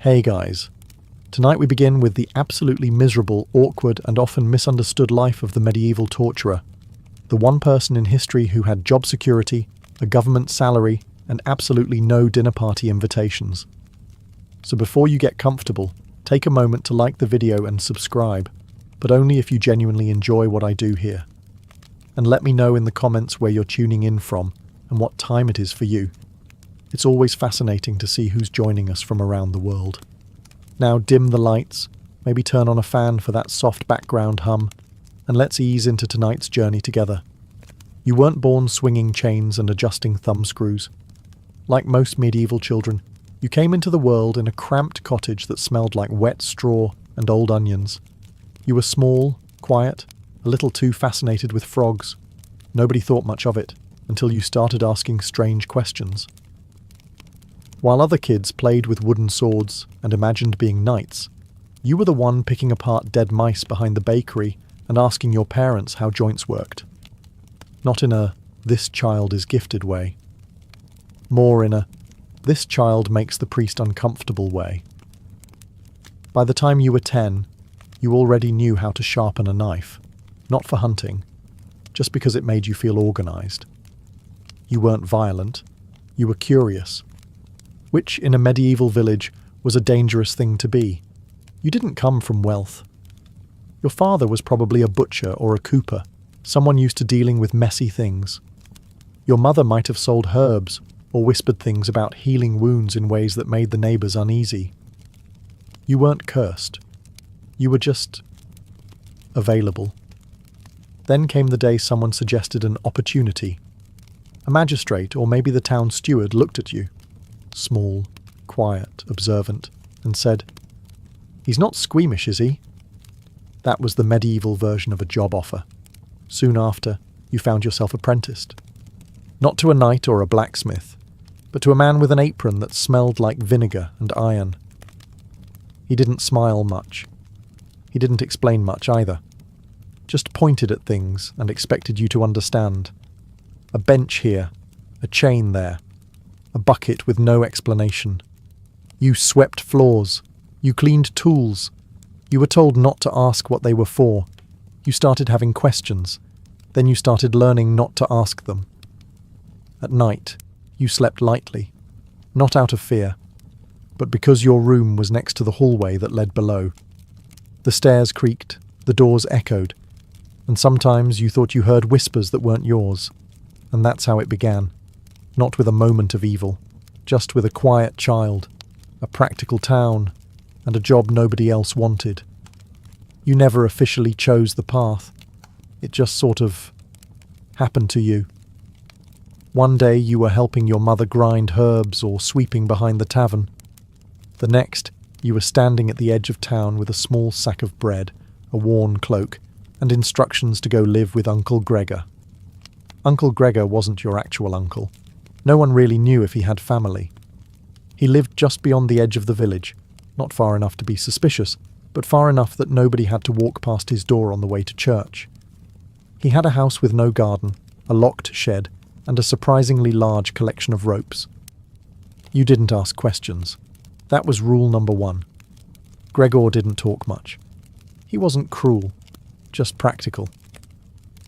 Hey guys, tonight we begin with the absolutely miserable, awkward and often misunderstood life of the medieval torturer, the one person in history who had job security, a government salary and absolutely no dinner party invitations. So before you get comfortable, take a moment to like the video and subscribe, but only if you genuinely enjoy what I do here. And let me know in the comments where you're tuning in from and what time it is for you. It's always fascinating to see who's joining us from around the world. Now dim the lights, maybe turn on a fan for that soft background hum, and let's ease into tonight's journey together. You weren't born swinging chains and adjusting thumb screws. Like most medieval children, you came into the world in a cramped cottage that smelled like wet straw and old onions. You were small, quiet, a little too fascinated with frogs. Nobody thought much of it until you started asking strange questions. While other kids played with wooden swords and imagined being knights, you were the one picking apart dead mice behind the bakery and asking your parents how joints worked. Not in a "this child is gifted" way. More in a "this child makes the priest uncomfortable" way. By the time you were 10, you already knew how to sharpen a knife, not for hunting, just because it made you feel organized. You weren't violent, you were curious, which in a medieval village was a dangerous thing to be. You didn't come from wealth. Your father was probably a butcher or a cooper, someone used to dealing with messy things. Your mother might have sold herbs or whispered things about healing wounds in ways that made the neighbors uneasy. You weren't cursed. You were just available. Then came the day someone suggested an opportunity. A magistrate or maybe the town steward looked at you, small, quiet, observant, and said, "He's not squeamish, is he?" That was the medieval version of a job offer. Soon after, you found yourself apprenticed. Not to a knight or a blacksmith, but to a man with an apron that smelled like vinegar and iron. He didn't smile much. He didn't explain much either. Just pointed at things and expected you to understand. A bench here, a chain there, a bucket with no explanation. You swept floors. You cleaned tools. You were told not to ask what they were for. You started having questions. Then you started learning not to ask them. At night, you slept lightly, not out of fear, but because your room was next to the hallway that led below. The stairs creaked, the doors echoed, and sometimes you thought you heard whispers that weren't yours. And that's how it began. Not with a moment of evil, just with a quiet child, a practical town, and a job nobody else wanted. You never officially chose the path. It just sort of happened to you. One day you were helping your mother grind herbs or sweeping behind the tavern. The next, you were standing at the edge of town with a small sack of bread, a worn cloak, and instructions to go live with Uncle Gregor. Uncle Gregor wasn't your actual uncle. No one really knew if he had family. He lived just beyond the edge of the village, not far enough to be suspicious, but far enough that nobody had to walk past his door on the way to church. He had a house with no garden, a locked shed, and a surprisingly large collection of ropes. You didn't ask questions. That was rule number 1. Gregor didn't talk much. He wasn't cruel, just practical.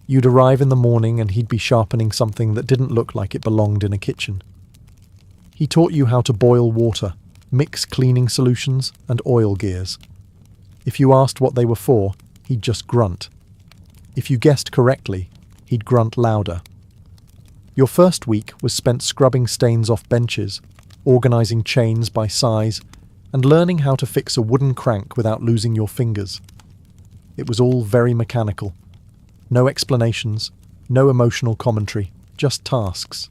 You'd arrive in the morning and he'd be sharpening something that didn't look like it belonged in a kitchen. He taught you how to boil water, mix cleaning solutions, and oil gears. If you asked what they were for, he'd just grunt. If you guessed correctly, he'd grunt louder. Your first week was spent scrubbing stains off benches, organising chains by size, and learning how to fix a wooden crank without losing your fingers. It was all very mechanical. No explanations, no emotional commentary, just tasks.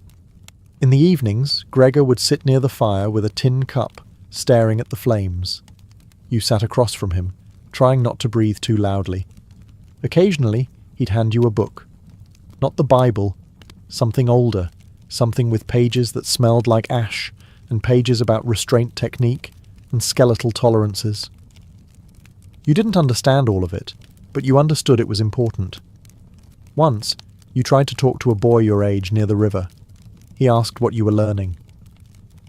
In the evenings, Gregor would sit near the fire with a tin cup, staring at the flames. You sat across from him, trying not to breathe too loudly. Occasionally, he'd hand you a book. Not the Bible, something older, something with pages that smelled like ash, and pages about restraint technique and skeletal tolerances. You didn't understand all of it, but you understood it was important. Once, you tried to talk to a boy your age near the river. He asked what you were learning.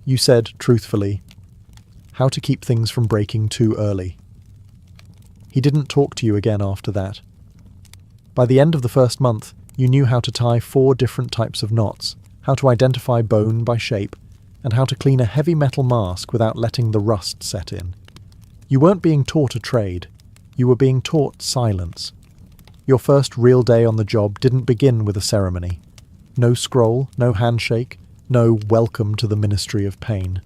You said, truthfully, how to keep things from breaking too early. He didn't talk to you again after that. By the end of the first month, you knew how to tie 4 different types of knots, how to identify bone by shape, and how to clean a heavy metal mask without letting the rust set in. You weren't being taught a trade, you were being taught silence. Your first real day on the job didn't begin with a ceremony. No scroll, no handshake, no welcome to the Ministry of Pain.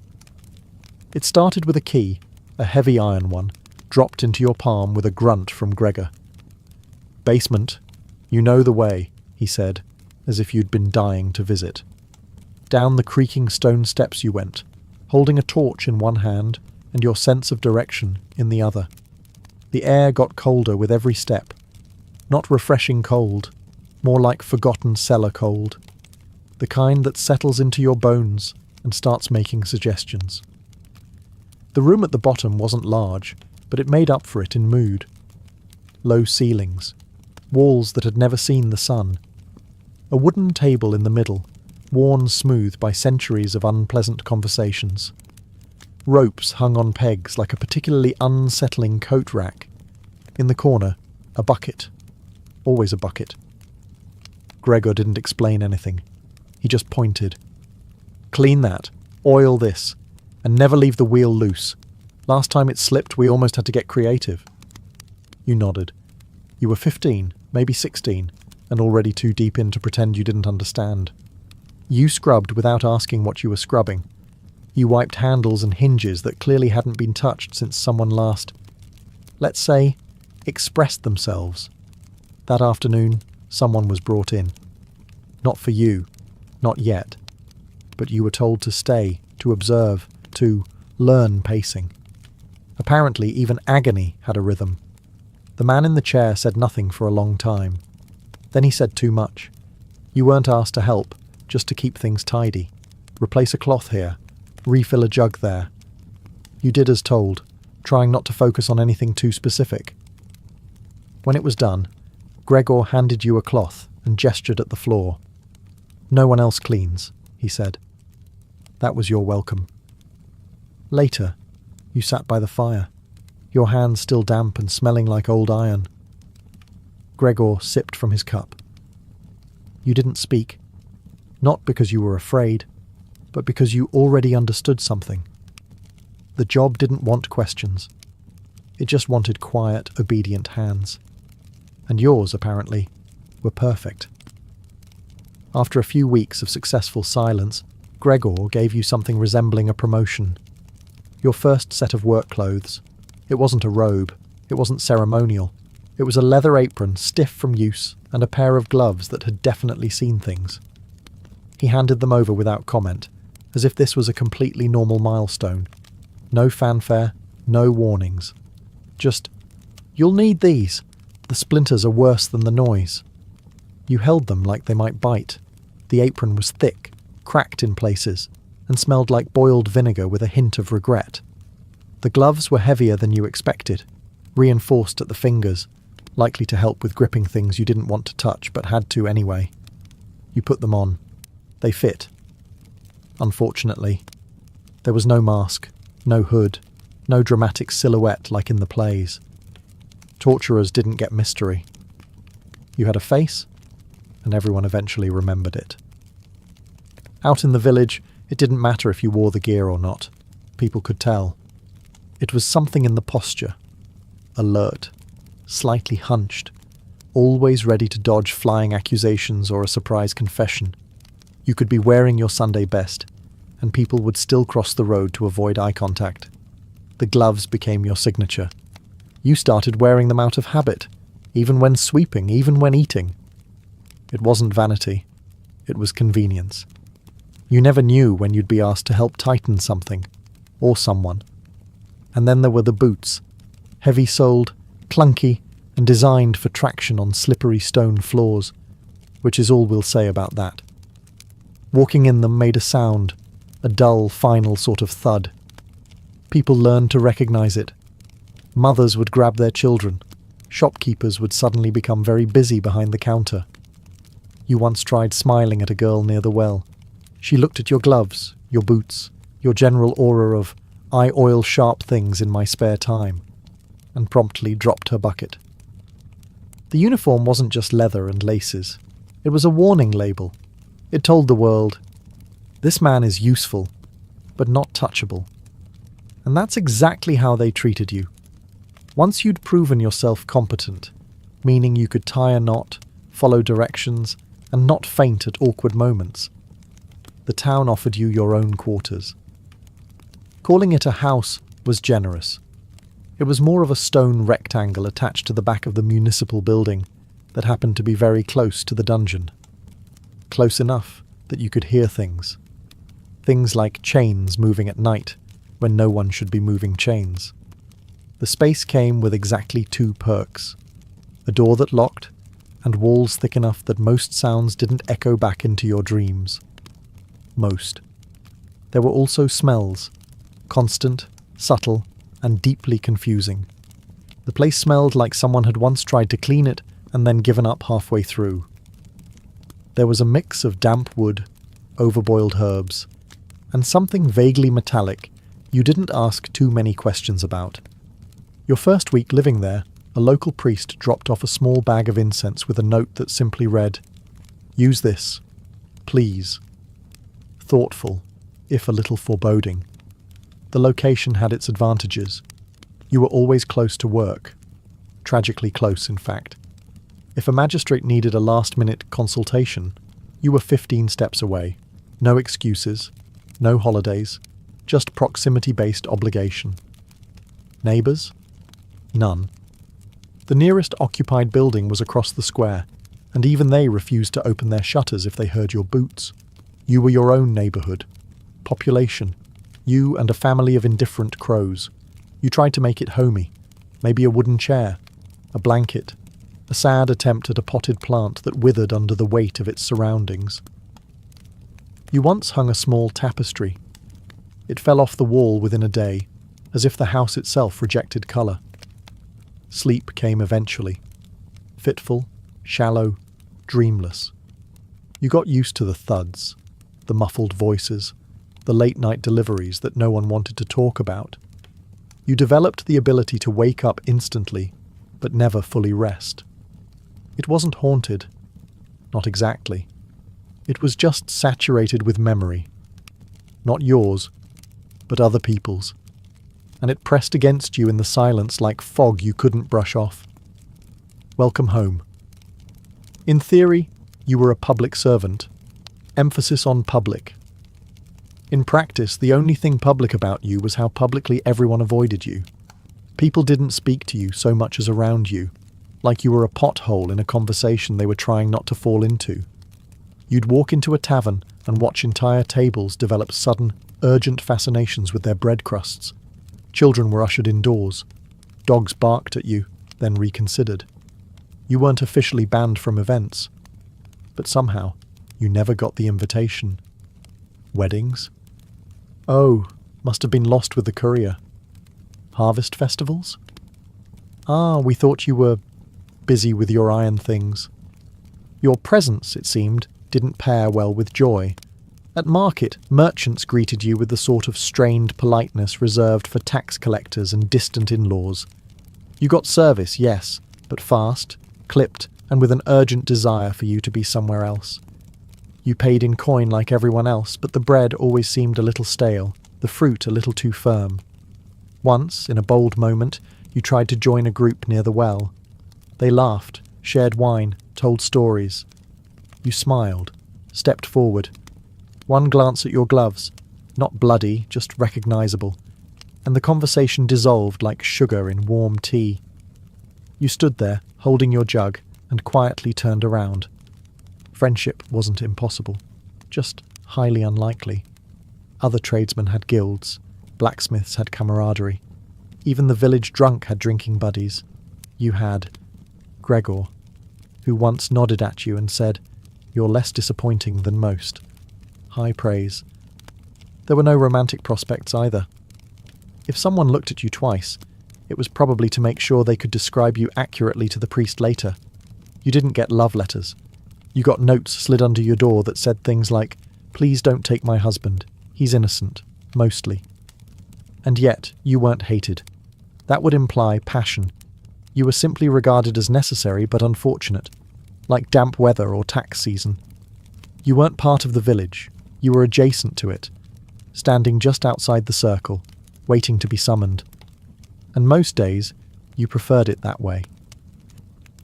It started with a key, a heavy iron one, dropped into your palm with a grunt from Gregor. "Basement, you know the way," he said, as if you'd been dying to visit. Down the creaking stone steps you went, holding a torch in one hand and your sense of direction in the other. The air got colder with every step. Not refreshing cold, more like forgotten cellar cold. The kind that settles into your bones and starts making suggestions. The room at the bottom wasn't large, but it made up for it in mood. Low ceilings, walls that had never seen the sun, a wooden table in the middle, worn smooth by centuries of unpleasant conversations. Ropes hung on pegs like a particularly unsettling coat rack. In the corner, a bucket. Always a bucket. Gregor didn't explain anything. He just pointed. "Clean that, oil this, and never leave the wheel loose. Last time it slipped, we almost had to get creative." You nodded. You were 15, maybe 16, and already too deep in to pretend you didn't understand. You scrubbed without asking what you were scrubbing. You wiped handles and hinges that clearly hadn't been touched since someone last, let's say, expressed themselves. That afternoon, someone was brought in. Not for you, not yet, but you were told to stay, to observe, to learn pacing. Apparently, even agony had a rhythm. The man in the chair said nothing for a long time. Then he said too much. You weren't asked to help, just to keep things tidy. Replace a cloth here, refill a jug there. You did as told, trying not to focus on anything too specific. When it was done, Gregor handed you a cloth and gestured at the floor. "No one else cleans," he said. That was your welcome. Later, you sat by the fire, your hands still damp and smelling like old iron. Gregor sipped from his cup. You didn't speak, not because you were afraid, but because you already understood something. The job didn't want questions. It just wanted quiet, obedient hands. And yours, apparently, were perfect. After a few weeks of successful silence, Gregor gave you something resembling a promotion. Your first set of work clothes. It wasn't a robe. It wasn't ceremonial. It was a leather apron, stiff from use, and a pair of gloves that had definitely seen things. He handed them over without comment, as if this was a completely normal milestone. No fanfare, no warnings. Just, "You'll need these. The splinters are worse than the noise." You held them like they might bite. The apron was thick, cracked in places, and smelled like boiled vinegar with a hint of regret. The gloves were heavier than you expected, reinforced at the fingers, likely to help with gripping things you didn't want to touch but had to anyway. You put them on. They fit. Unfortunately, there was no mask, no hood, no dramatic silhouette like in the plays. Torturers didn't get mystery. You had a face, and everyone eventually remembered it. Out in the village, it didn't matter if you wore the gear or not. People could tell. It was something in the posture. Alert, slightly hunched, always ready to dodge flying accusations or a surprise confession. You could be wearing your Sunday best, and people would still cross the road to avoid eye contact. The gloves became your signature. You started wearing them out of habit, even when sweeping, even when eating. It wasn't vanity. It was convenience. You never knew when you'd be asked to help tighten something, or someone. And then there were the boots, heavy-soled, clunky, and designed for traction on slippery stone floors, which is all we'll say about that. Walking in them made a sound, a dull, final sort of thud. People learned to recognize it. Mothers would grab their children. Shopkeepers would suddenly become very busy behind the counter. You once tried smiling at a girl near the well. She looked at your gloves, your boots, your general aura of I oil sharp things in my spare time, and promptly dropped her bucket. The uniform wasn't just leather and laces. It was a warning label. It told the world, this man is useful, but not touchable. And that's exactly how they treated you. Once you'd proven yourself competent, meaning you could tie a knot, follow directions, and not faint at awkward moments, the town offered you your own quarters. Calling it a house was generous. It was more of a stone rectangle attached to the back of the municipal building that happened to be very close to the dungeon. Close enough that you could hear things. Things like chains moving at night when no one should be moving chains. The space came with exactly 2 perks: a door that locked, and walls thick enough that most sounds didn't echo back into your dreams. Most. There were also smells, constant, subtle, and deeply confusing. The place smelled like someone had once tried to clean it and then given up halfway through. There was a mix of damp wood, overboiled herbs, and something vaguely metallic you didn't ask too many questions about. Your first week living there, a local priest dropped off a small bag of incense with a note that simply read, "Use this, please." Thoughtful, if a little foreboding. The location had its advantages. You were always close to work. Tragically close, in fact. If a magistrate needed a last-minute consultation, you were 15 steps away. No excuses, no holidays, just proximity-based obligation. Neighbours? None. The nearest occupied building was across the square, and even they refused to open their shutters if they heard your boots. You were your own neighbourhood. Population. You and a family of indifferent crows. You tried to make it homey. Maybe a wooden chair, a blanket, a sad attempt at a potted plant that withered under the weight of its surroundings. You once hung a small tapestry. It fell off the wall within a day, as if the house itself rejected colour. Sleep came eventually. Fitful, shallow, dreamless. You got used to the thuds, the muffled voices, the late-night deliveries that no one wanted to talk about. You developed the ability to wake up instantly, but never fully rest. It wasn't haunted. Not exactly. It was just saturated with memory. Not yours, but other people's. And it pressed against you in the silence like fog you couldn't brush off. Welcome home. In theory, you were a public servant. Emphasis on public. In practice, the only thing public about you was how publicly everyone avoided you. People didn't speak to you so much as around you, like you were a pothole in a conversation they were trying not to fall into. You'd walk into a tavern and watch entire tables develop sudden, urgent fascinations with their bread crusts. Children were ushered indoors. Dogs barked at you, then reconsidered. You weren't officially banned from events, but somehow you never got the invitation. Weddings? Oh, must have been lost with the courier. Harvest festivals? We thought you were busy with your iron things. Your presence, it seemed, didn't pair well with joy. At market, merchants greeted you with the sort of strained politeness reserved for tax collectors and distant in-laws. You got service, yes, but fast, clipped, and with an urgent desire for you to be somewhere else. You paid in coin like everyone else, but the bread always seemed a little stale, the fruit a little too firm. Once, in a bold moment, you tried to join a group near the well. They laughed, shared wine, told stories. You smiled, stepped forward. One glance at your gloves, not bloody, just recognisable, and the conversation dissolved like sugar in warm tea. You stood there, holding your jug, and quietly turned around. Friendship wasn't impossible, just highly unlikely. Other tradesmen had guilds, blacksmiths had camaraderie. Even the village drunk had drinking buddies. You had Gregor, who once nodded at you and said, "You're less disappointing than most." High praise. There were no romantic prospects either. If someone looked at you twice, it was probably to make sure they could describe you accurately to the priest later. You didn't get love letters. You got notes slid under your door that said things like, "Please don't take my husband. He's innocent. Mostly." And yet, you weren't hated. That would imply passion. You were simply regarded as necessary but unfortunate, like damp weather or tax season. You weren't part of the village. You were adjacent to it, standing just outside the circle, waiting to be summoned. And most days, you preferred it that way.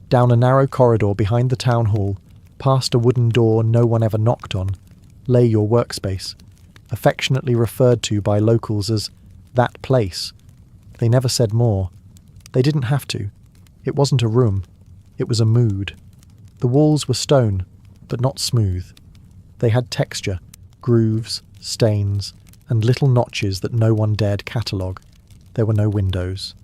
Down a narrow corridor behind the town hall, past a wooden door no one ever knocked on, lay your workspace, affectionately referred to by locals as that place. They never said more. They didn't have to. It wasn't a room. It was a mood. The walls were stone, but not smooth. They had texture, grooves, stains, and little notches that no one dared catalogue. There were no windows.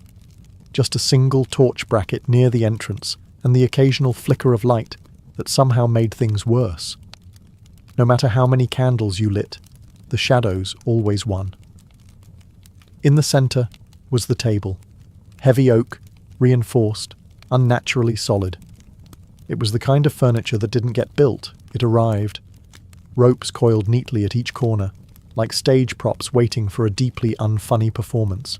Just a single torch bracket near the entrance and the occasional flicker of light that somehow made things worse. No matter how many candles you lit, the shadows always won. In the centre was the table. Heavy oak, reinforced, unnaturally solid. It was the kind of furniture that didn't get built, it arrived. Ropes coiled neatly at each corner, like stage props waiting for a deeply unfunny performance.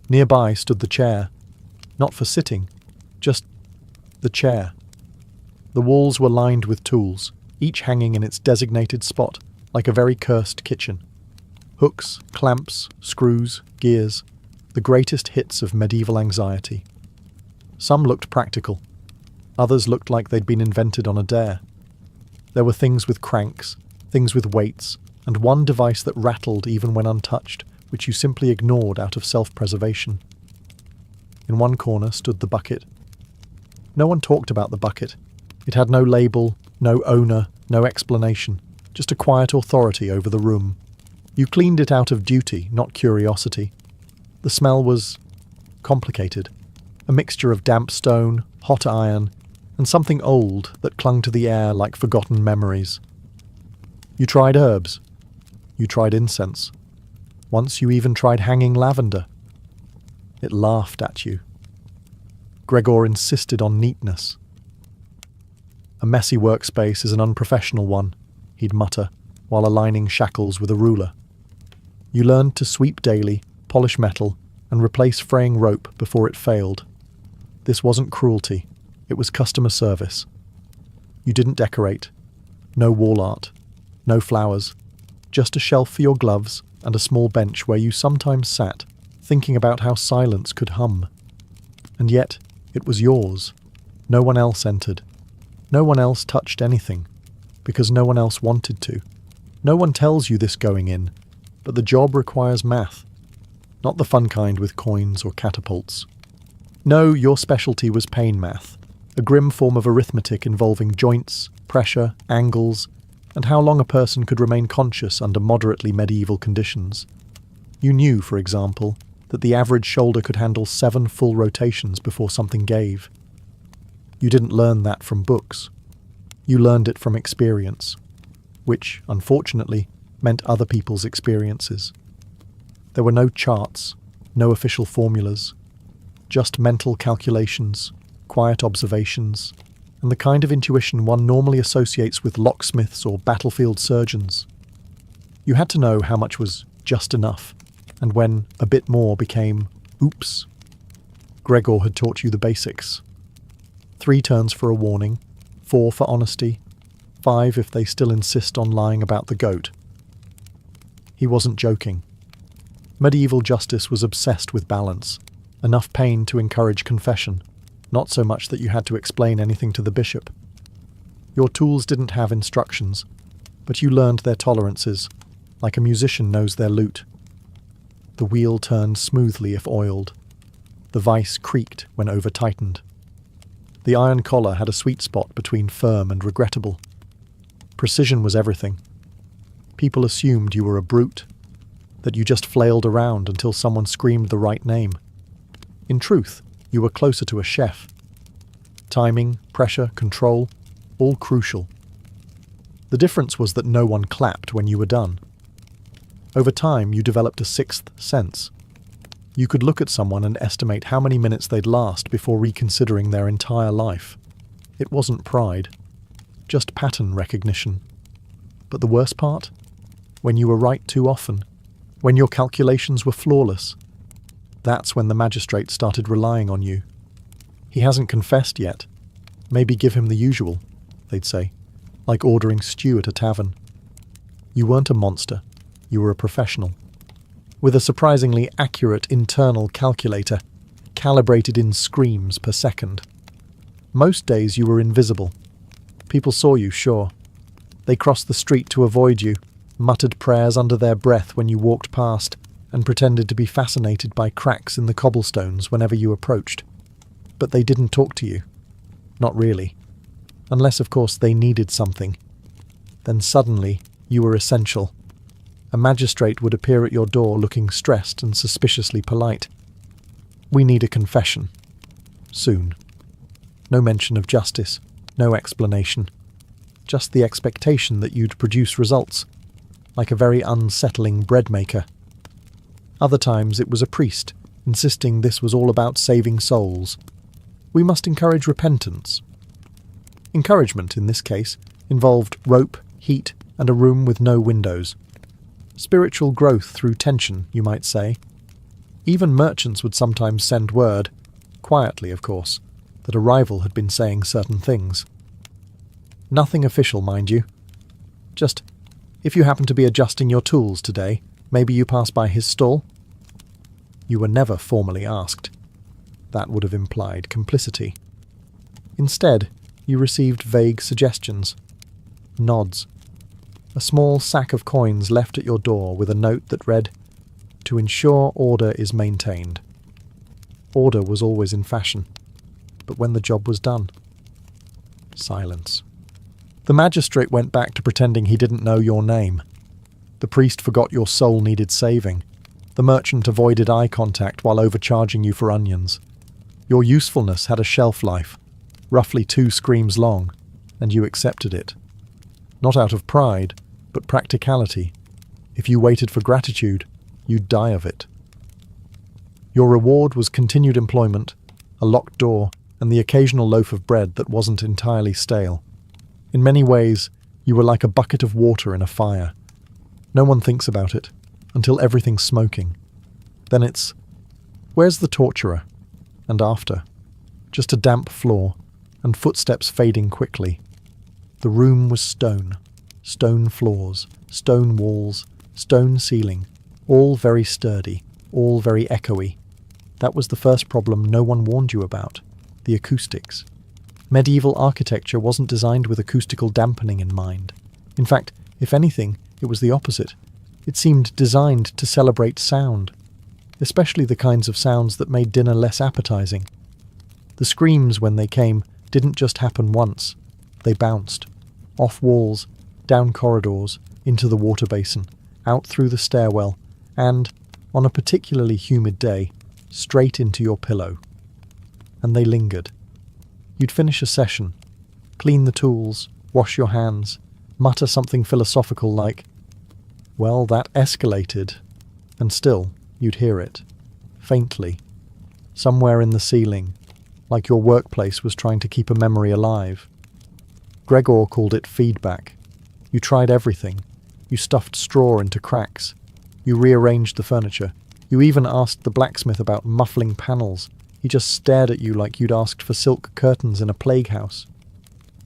Nearby stood the chair. Not for sitting, just the chair. The walls were lined with tools, each hanging in its designated spot, like a very cursed kitchen. Hooks, clamps, screws, gears, the greatest hits of medieval anxiety. Some looked practical. Others looked like they'd been invented on a dare. There were things with cranks, things with weights, and one device that rattled even when untouched, which you simply ignored out of self-preservation. In one corner stood the bucket. No one talked about the bucket. It had no label, no owner, no explanation, just a quiet authority over the room. You cleaned it out of duty, not curiosity. The smell was complicated, a mixture of damp stone, hot iron, and something old that clung to the air like forgotten memories. You tried herbs. You tried incense. Once you even tried hanging lavender. It laughed at you. Gregor insisted on neatness. A messy workspace is an unprofessional one, he'd mutter, while aligning shackles with a ruler. You learned to sweep daily, polish metal, and replace fraying rope before it failed. This wasn't cruelty, it was customer service. You didn't decorate. No wall art. No flowers. Just a shelf for your gloves and a small bench where you sometimes sat, thinking about how silence could hum. And yet, it was yours. No one else entered. No one else touched anything, because no one else wanted to. No one tells you this going in, but the job requires math. Not the fun kind with coins or catapults. No, your specialty was pain math, a grim form of arithmetic involving joints, pressure, angles, and how long a person could remain conscious under moderately medieval conditions. You knew, for example, that the average shoulder could handle 7 full rotations before something gave. You didn't learn that from books. You learned it from experience, which, unfortunately, meant other people's experiences. There were no charts, no official formulas, just mental calculations, quiet observations, and the kind of intuition one normally associates with locksmiths or battlefield surgeons. You had to know how much was just enough, and when a bit more became oops. Gregor had taught you the basics. 3 turns for a warning, 4 for honesty, 5 if they still insist on lying about the goat. He wasn't joking. Medieval justice was obsessed with balance, enough pain to encourage confession, not so much that you had to explain anything to the bishop. Your tools didn't have instructions, but you learned their tolerances, like a musician knows their lute. The wheel turned smoothly if oiled. The vise creaked when over-tightened. The iron collar had a sweet spot between firm and regrettable. Precision was everything. People assumed you were a brute, that you just flailed around until someone screamed the right name. In truth, you were closer to a chef. Timing, pressure, control, all crucial. The difference was that no one clapped when you were done. Over time, you developed a 6th sense. You could look at someone and estimate how many minutes they'd last before reconsidering their entire life. It wasn't pride, just pattern recognition. But the worst part? When you were right too often, When your calculations were flawless, that's when the magistrate started relying on you. He hasn't confessed yet. Maybe give him the usual, they'd say, like ordering stew at a tavern. You weren't a monster, you were a professional, with a surprisingly accurate internal calculator, calibrated in screams per second. Most days you were invisible. People saw you, sure. They crossed the street to avoid you, muttered prayers under their breath when you walked past, and pretended to be fascinated by cracks in the cobblestones whenever you approached. But they didn't talk to you. Not really. Unless, of course, they needed something. Then suddenly, you were essential. A magistrate would appear at your door looking stressed and suspiciously polite. We need a confession. Soon. No mention of justice, no explanation. Just the expectation that you'd produce results, like a very unsettling bread maker. Other times it was a priest, insisting this was all about saving souls. We must encourage repentance. Encouragement, in this case, involved rope, heat, and a room with no windows. Spiritual growth through tension, you might say. Even merchants would sometimes send word, quietly of course, that a rival had been saying certain things. Nothing official, mind you. Just, if you happen to be adjusting your tools today, maybe you pass by his stall? You were never formally asked. That would have implied complicity. Instead, you received vague suggestions. Nods. A small sack of coins left at your door with a note that read, "To ensure order is maintained." Order was always in fashion. But when the job was done? Silence. The magistrate went back to pretending he didn't know your name. The priest forgot your soul needed saving. The merchant avoided eye contact while overcharging you for onions. Your usefulness had a shelf life, roughly 2 screams long, and you accepted it. Not out of pride, but practicality. If you waited for gratitude, you'd die of it. Your reward was continued employment, a locked door, and the occasional loaf of bread that wasn't entirely stale. In many ways, you were like a bucket of water in a fire. No one thinks about it, until everything's smoking. Then it's, where's the torturer? And after, just a damp floor, and footsteps fading quickly. The room was stone. Stone floors, stone walls, stone ceiling, all very sturdy, all very echoey. That was the first problem no one warned you about. The acoustics. Medieval architecture wasn't designed with acoustical dampening in mind. In fact, if anything, it was the opposite. It seemed designed to celebrate sound, especially the kinds of sounds that made dinner less appetizing. The screams, when they came, didn't just happen once. They bounced. Off walls, down corridors, into the water basin, out through the stairwell, and, on a particularly humid day, straight into your pillow. And they lingered. You'd finish a session, clean the tools, wash your hands, mutter something philosophical like, "Well, that escalated," and still you'd hear it, faintly, somewhere in the ceiling, like your workplace was trying to keep a memory alive. Gregor called it feedback. You tried everything. You stuffed straw into cracks. You rearranged the furniture. You even asked the blacksmith about muffling panels. He just stared at you like you'd asked for silk curtains in a plague house.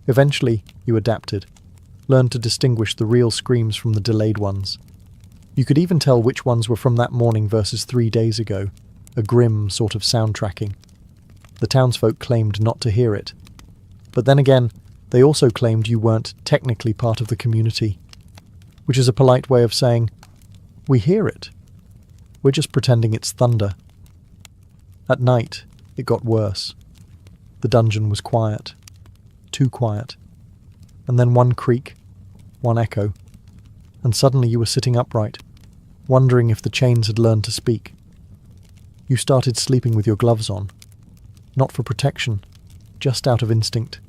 Eventually, you adapted, learned to distinguish the real screams from the delayed ones. You could even tell which ones were from that morning versus 3 days ago, a grim sort of sound tracking. The townsfolk claimed not to hear it. But then again, they also claimed you weren't technically part of the community, which is a polite way of saying, "We hear it. We're just pretending it's thunder." At night, it got worse. The dungeon was quiet. Too quiet. And then one creak, one echo, and suddenly you were sitting upright, wondering if the chains had learned to speak. You started sleeping with your gloves on. Not for protection, just out of instinct.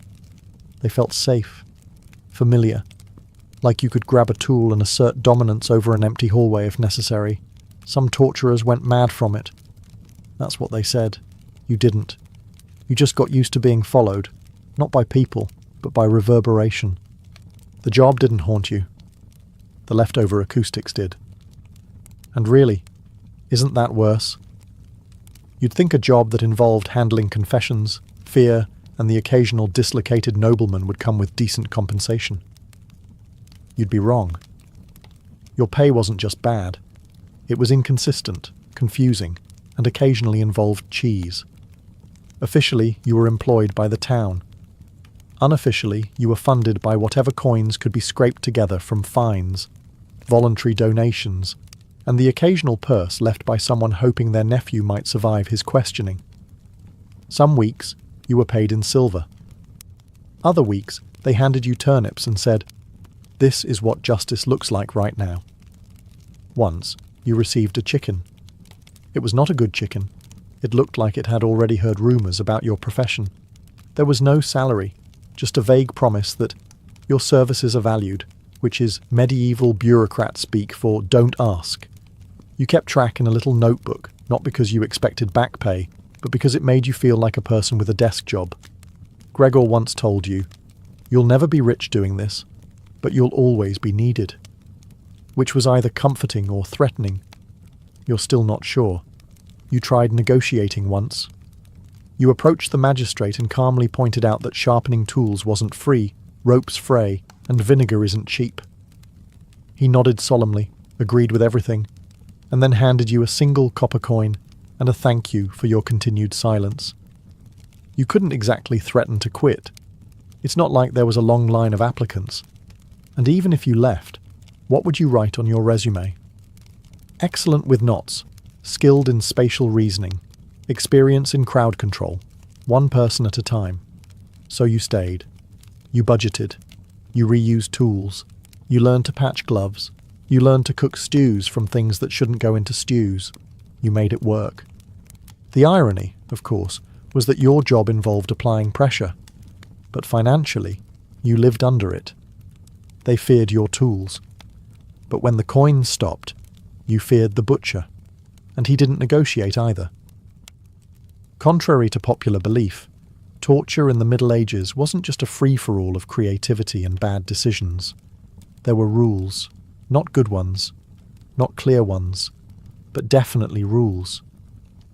They felt safe, familiar, like you could grab a tool and assert dominance over an empty hallway if necessary. Some torturers went mad from it. That's what they said. You didn't. You just got used to being followed, not by people, but by reverberation. The job didn't haunt you. The leftover acoustics did. And really, isn't that worse? You'd think a job that involved handling confessions, fear, and the occasional dislocated nobleman would come with decent compensation. You'd be wrong. Your pay wasn't just bad. It was inconsistent, confusing, and occasionally involved cheese. Officially, you were employed by the town. Unofficially, you were funded by whatever coins could be scraped together from fines, voluntary donations, and the occasional purse left by someone hoping their nephew might survive his questioning. Some weeks, you were paid in silver. Other weeks, they handed you turnips and said, "This is what justice looks like right now." Once, you received a chicken. It was not a good chicken. It looked like it had already heard rumours about your profession. There was no salary, just a vague promise that your services are valued, which is medieval bureaucrat speak for "don't ask." You kept track in a little notebook, not because you expected back pay, but because it made you feel like a person with a desk job. Gregor once told you, "You'll never be rich doing this, but you'll always be needed," which was either comforting or threatening. You're still not sure. You tried negotiating once. You approached the magistrate and calmly pointed out that sharpening tools wasn't free, ropes fray, and vinegar isn't cheap. He nodded solemnly, agreed with everything, and then handed you a single copper coin and a thank you for your continued silence. You couldn't exactly threaten to quit. It's not like there was a long line of applicants. And even if you left, what would you write on your resume? Excellent with knots, skilled in spatial reasoning, experience in crowd control, one person at a time. So you stayed. You budgeted. You reused tools. You learned to patch gloves. You learned to cook stews from things that shouldn't go into stews. You made it work. The irony, of course, was that your job involved applying pressure. But financially, you lived under it. They feared your tools. But when the coins stopped, you feared the butcher. And he didn't negotiate either. Contrary to popular belief, torture in the Middle Ages wasn't just a free-for-all of creativity and bad decisions. There were rules, not good ones, not clear ones, but definitely rules.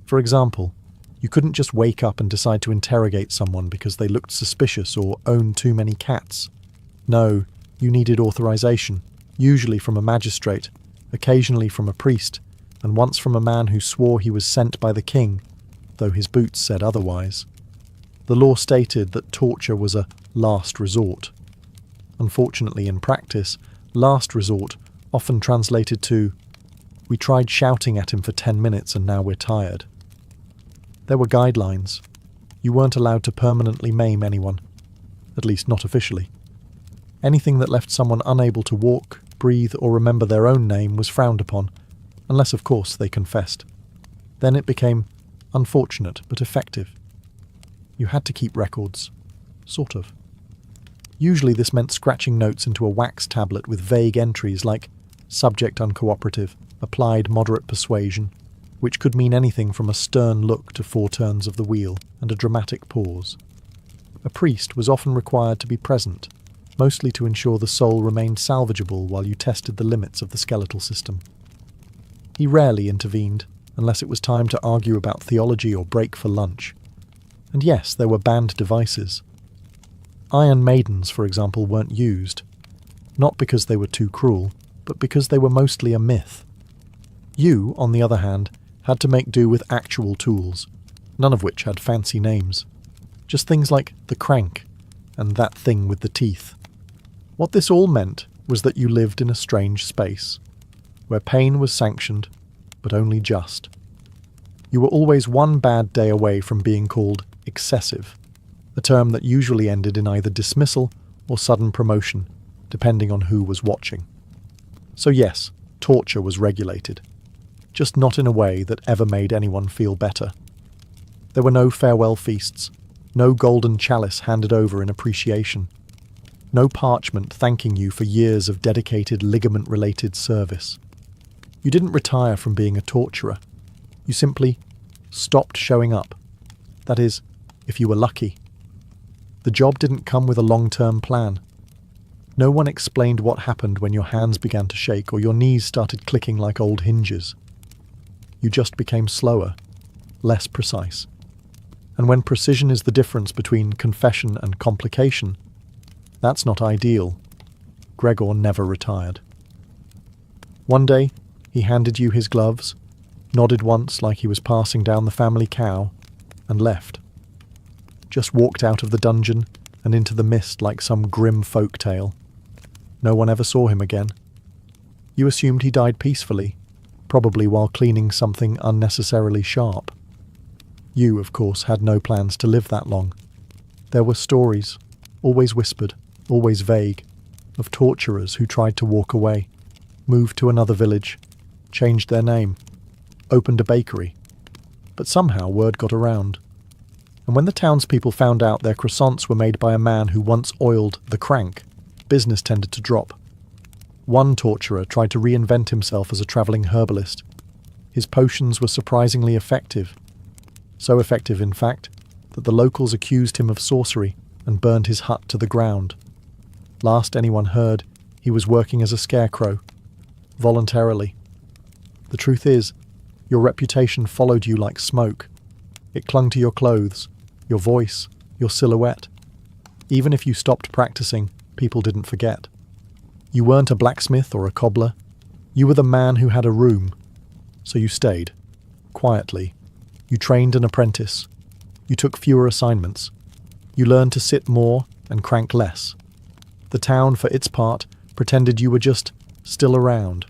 For example, you couldn't just wake up and decide to interrogate someone because they looked suspicious or owned too many cats. No, you needed authorization, usually from a magistrate, occasionally from a priest, and once from a man who swore he was sent by the king, though his boots said otherwise. The law stated that torture was a last resort. Unfortunately, in practice, last resort often translated to, "We tried shouting at him for 10 minutes and now we're tired." There were guidelines. You weren't allowed to permanently maim anyone, at least not officially. Anything that left someone unable to walk, breathe, or remember their own name was frowned upon, unless, of course, they confessed. Then it became unfortunate but effective. You had to keep records. Sort of. Usually this meant scratching notes into a wax tablet with vague entries like subject uncooperative, applied moderate persuasion, which could mean anything from a stern look to 4 turns of the wheel and a dramatic pause. A priest was often required to be present, mostly to ensure the soul remained salvageable while you tested the limits of the skeletal system. He rarely intervened, unless it was time to argue about theology or break for lunch. And yes, there were banned devices. Iron maidens, for example, weren't used, not because they were too cruel, but because they were mostly a myth. You, on the other hand, had to make do with actual tools, none of which had fancy names. Just things like the crank and that thing with the teeth. What this all meant was that you lived in a strange space, where pain was sanctioned, but only just. You were always one bad day away from being called excessive, a term that usually ended in either dismissal or sudden promotion, depending on who was watching. So yes, torture was regulated, just not in a way that ever made anyone feel better. There were no farewell feasts, no golden chalice handed over in appreciation, no parchment thanking you for years of dedicated ligament-related service. You didn't retire from being a torturer. You simply stopped showing up. That is, if you were lucky. The job didn't come with a long-term plan. No one explained what happened when your hands began to shake or your knees started clicking like old hinges. You just became slower, less precise. And when precision is the difference between confession and complication, that's not ideal. Gregor never retired. One day, he handed you his gloves, nodded once like he was passing down the family cow, and left. Just walked out of the dungeon and into the mist like some grim folk tale. No one ever saw him again. You assumed he died peacefully, probably while cleaning something unnecessarily sharp. You, of course, had no plans to live that long. There were stories, always whispered, always vague, of torturers who tried to walk away, moved to another village, changed their name, opened a bakery. But somehow word got around. And when the townspeople found out their croissants were made by a man who once oiled the crank, business tended to drop. One torturer tried to reinvent himself as a travelling herbalist. His potions were surprisingly effective. So effective, in fact, that the locals accused him of sorcery and burned his hut to the ground. Last anyone heard, he was working as a scarecrow, voluntarily. The truth is, your reputation followed you like smoke. It clung to your clothes, your voice, your silhouette. Even if you stopped practicing, people didn't forget. You weren't a blacksmith or a cobbler. You were the man who had a room. So you stayed, quietly. You trained an apprentice. You took fewer assignments. You learned to sit more and crank less. The town, for its part, pretended you were just still around.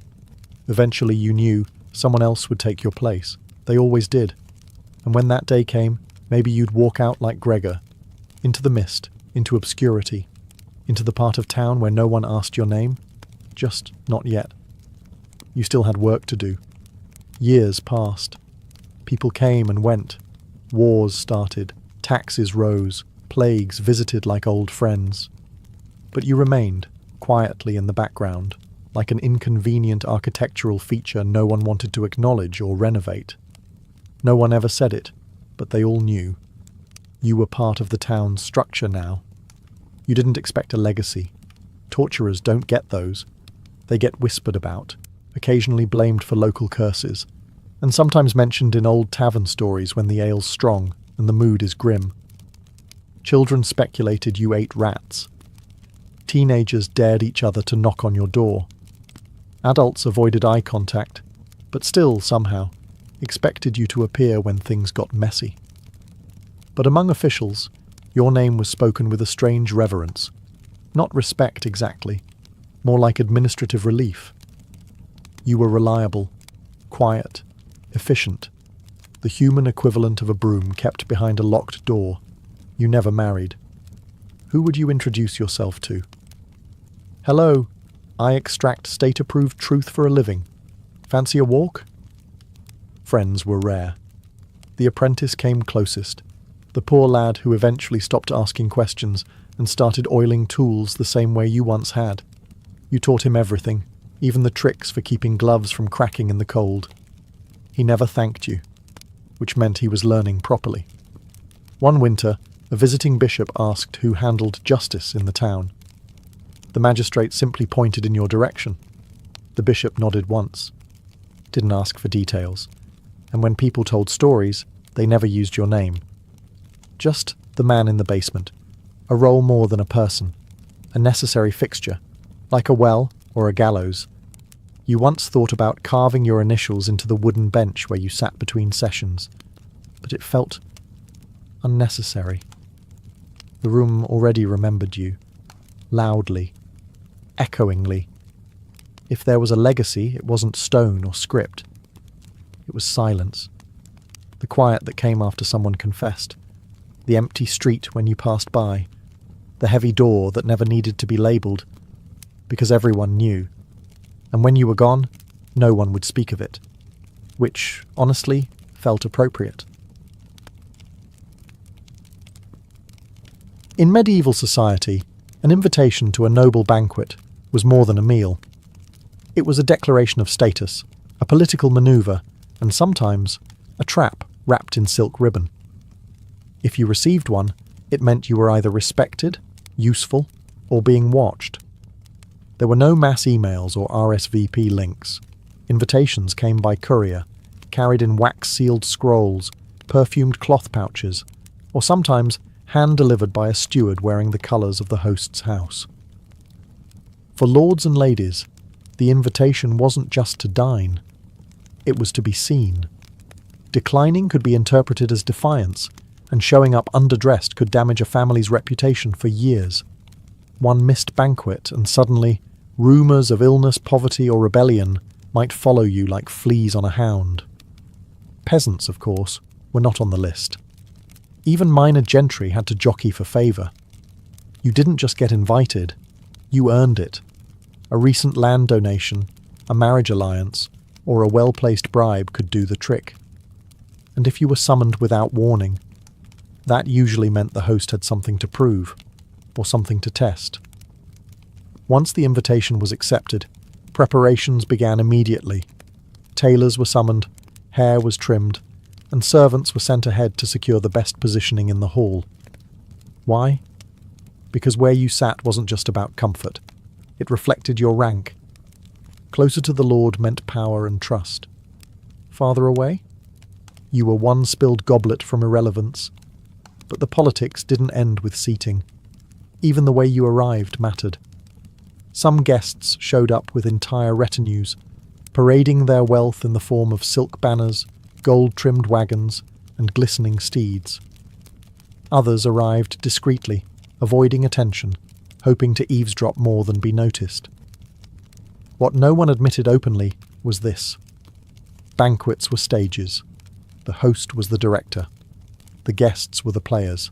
Eventually you knew someone else would take your place. They always did. And when that day came, maybe you'd walk out like Gregor, into the mist, into obscurity, into the part of town where no one asked your name. Just not yet. You still had work to do. Years passed. People came and went. Wars started. Taxes rose. Plagues visited like old friends. But you remained, quietly in the background, like an inconvenient architectural feature no one wanted to acknowledge or renovate. No one ever said it, but they all knew. You were part of the town's structure now. You didn't expect a legacy. Torturers don't get those. They get whispered about, occasionally blamed for local curses, and sometimes mentioned in old tavern stories when the ale's strong and the mood is grim. Children speculated you ate rats. Teenagers dared each other to knock on your door. Adults avoided eye contact, but still, somehow, expected you to appear when things got messy. But among officials, your name was spoken with a strange reverence. Not respect exactly, more like administrative relief. You were reliable, quiet, efficient, the human equivalent of a broom kept behind a locked door. You never married. Who would you introduce yourself to? Hello, I extract state-approved truth for a living. Fancy a walk? Friends were rare. The apprentice came closest, the poor lad who eventually stopped asking questions and started oiling tools the same way you once had. You taught him everything, even the tricks for keeping gloves from cracking in the cold. He never thanked you, which meant he was learning properly. One winter, a visiting bishop asked who handled justice in the town. The magistrate simply pointed in your direction. The bishop nodded once, didn't ask for details, and when people told stories, they never used your name. Just the man in the basement, a role more than a person, a necessary fixture, like a well or a gallows. You once thought about carving your initials into the wooden bench where you sat between sessions, but it felt unnecessary. The room already remembered you, loudly, echoingly. If there was a legacy, it wasn't stone or script. It was silence. The quiet that came after someone confessed. The empty street when you passed by. The heavy door that never needed to be labelled, because everyone knew. And when you were gone, no one would speak of it, which, honestly, felt appropriate. In medieval society, an invitation to a noble banquet was more than a meal. It was a declaration of status, a political maneuver, and sometimes a trap wrapped in silk ribbon. If you received one, it meant you were either respected, useful, or being watched. There were no mass emails or RSVP links. Invitations came by courier, carried in wax-sealed scrolls, perfumed cloth pouches, or sometimes hand-delivered by a steward wearing the colours of the host's house. For lords and ladies, the invitation wasn't just to dine. It was to be seen. Declining could be interpreted as defiance, and showing up underdressed could damage a family's reputation for years. One missed banquet, and suddenly, rumours of illness, poverty, or rebellion might follow you like fleas on a hound. Peasants, of course, were not on the list. Even minor gentry had to jockey for favour. You didn't just get invited, you earned it. A recent land donation, a marriage alliance, or a well-placed bribe could do the trick. And if you were summoned without warning, that usually meant the host had something to prove, or something to test. Once the invitation was accepted, preparations began immediately. Tailors were summoned, hair was trimmed, and servants were sent ahead to secure the best positioning in the hall. Why? Because where you sat wasn't just about comfort. It reflected your rank. Closer to the Lord meant power and trust. Farther away? You were one spilled goblet from irrelevance. But the politics didn't end with seating. Even the way you arrived mattered. Some guests showed up with entire retinues, parading their wealth in the form of silk banners, gold-trimmed wagons, and glistening steeds. Others arrived discreetly, avoiding attention, hoping to eavesdrop more than be noticed. What no one admitted openly was this. Banquets were stages. The host was the director. The guests were the players.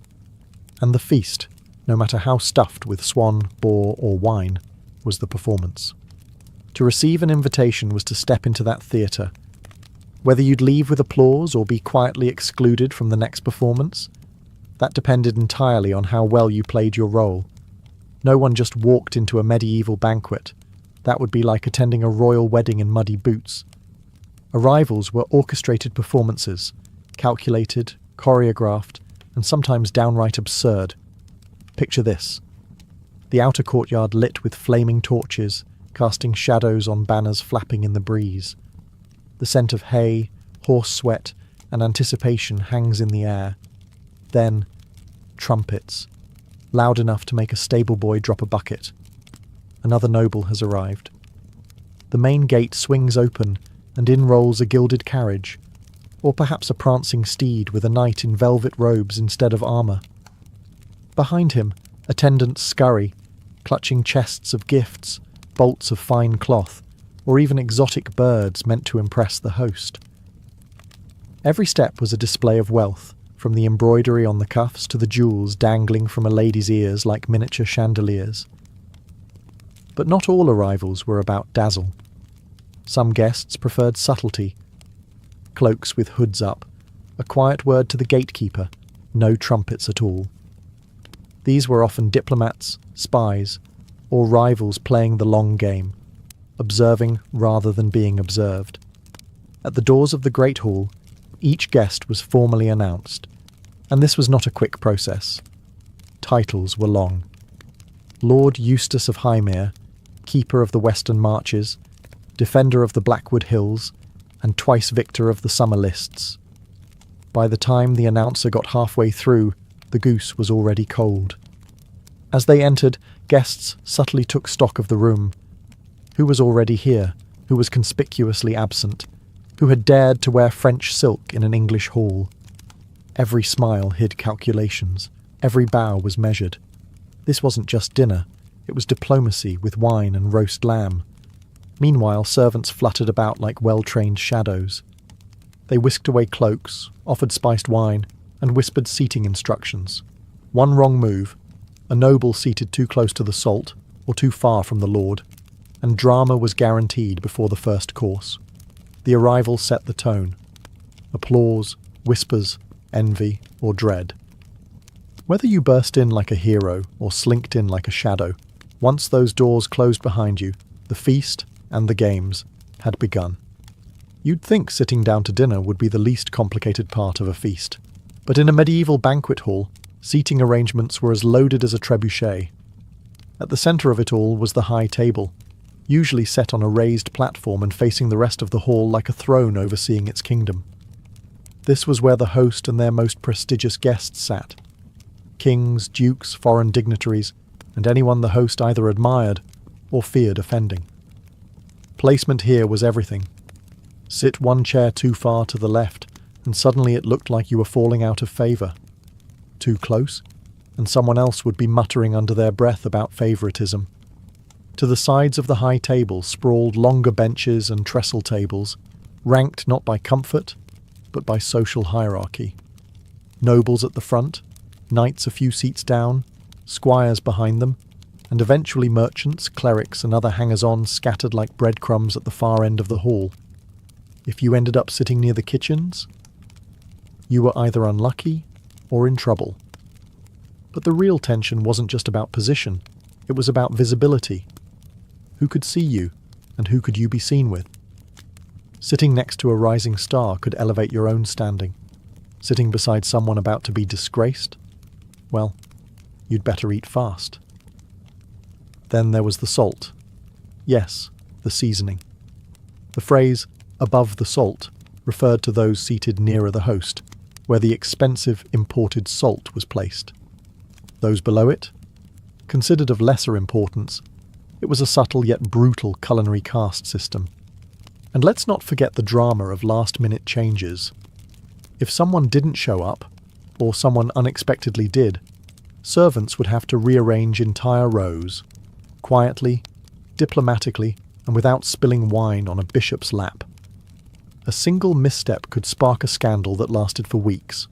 And the feast, no matter how stuffed with swan, boar, or wine, was the performance. To receive an invitation was to step into that theatre. Whether you'd leave with applause or be quietly excluded from the next performance, that depended entirely on how well you played your role. No one just walked into a medieval banquet. That would be like attending a royal wedding in muddy boots. Arrivals were orchestrated performances, calculated, choreographed, and sometimes downright absurd. Picture this. The outer courtyard lit with flaming torches, casting shadows on banners flapping in the breeze. The scent of hay, horse sweat, and anticipation hangs in the air. Then, trumpets, loud enough to make a stable boy drop a bucket. Another noble has arrived. The main gate swings open, and in rolls a gilded carriage, or perhaps a prancing steed with a knight in velvet robes instead of armour. Behind him, attendants scurry, clutching chests of gifts, bolts of fine cloth, or even exotic birds meant to impress the host. Every step was a display of wealth, from the embroidery on the cuffs to the jewels dangling from a lady's ears like miniature chandeliers. But not all arrivals were about dazzle. Some guests preferred subtlety. Cloaks with hoods up, a quiet word to the gatekeeper, no trumpets at all. These were often diplomats, spies, or rivals playing the long game, observing rather than being observed. At the doors of the Great Hall, each guest was formally announced, and this was not a quick process. Titles were long. Lord Eustace of Highmere, Keeper of the Western Marches, Defender of the Blackwood Hills, and twice victor of the summer lists. By the time the announcer got halfway through, the goose was already cold. As they entered, guests subtly took stock of the room. Who was already here? Who was conspicuously absent? Who had dared to wear French silk in an English hall? Every smile hid calculations. Every bow was measured. This wasn't just dinner. It was diplomacy with wine and roast lamb. Meanwhile, servants fluttered about like well-trained shadows. They whisked away cloaks, offered spiced wine, and whispered seating instructions. One wrong move, a noble seated too close to the salt, or too far from the lord, and drama was guaranteed before the first course. The arrival set the tone. Applause, whispers, envy, or dread. Whether you burst in like a hero or slinked in like a shadow, once those doors closed behind you, the feast and the games had begun. You'd think sitting down to dinner would be the least complicated part of a feast, but in a medieval banquet hall, seating arrangements were as loaded as a trebuchet. At the centre of it all was the high table, usually set on a raised platform and facing the rest of the hall like a throne overseeing its kingdom. This was where the host and their most prestigious guests sat. Kings, dukes, foreign dignitaries, and anyone the host either admired or feared offending. Placement here was everything. Sit one chair too far to the left, and suddenly it looked like you were falling out of favour. Too close, and someone else would be muttering under their breath about favouritism. To the sides of the high table sprawled longer benches and trestle tables, ranked not by comfort, but by social hierarchy. Nobles at the front, knights a few seats down, squires behind them, and eventually merchants, clerics, and other hangers-on scattered like breadcrumbs at the far end of the hall. If you ended up sitting near the kitchens, you were either unlucky or in trouble. But the real tension wasn't just about position, it was about visibility. Who could see you, and who could you be seen with? Sitting next to a rising star could elevate your own standing. Sitting beside someone about to be disgraced? Well, you'd better eat fast. Then there was the salt. Yes, the seasoning. The phrase, above the salt, referred to those seated nearer the host, where the expensive imported salt was placed. Those below it? Considered of lesser importance, it was a subtle yet brutal culinary caste system. And let's not forget the drama of last-minute changes. If someone didn't show up, or someone unexpectedly did, servants would have to rearrange entire rows, quietly, diplomatically, and without spilling wine on a bishop's lap. A single misstep could spark a scandal that lasted for weeks.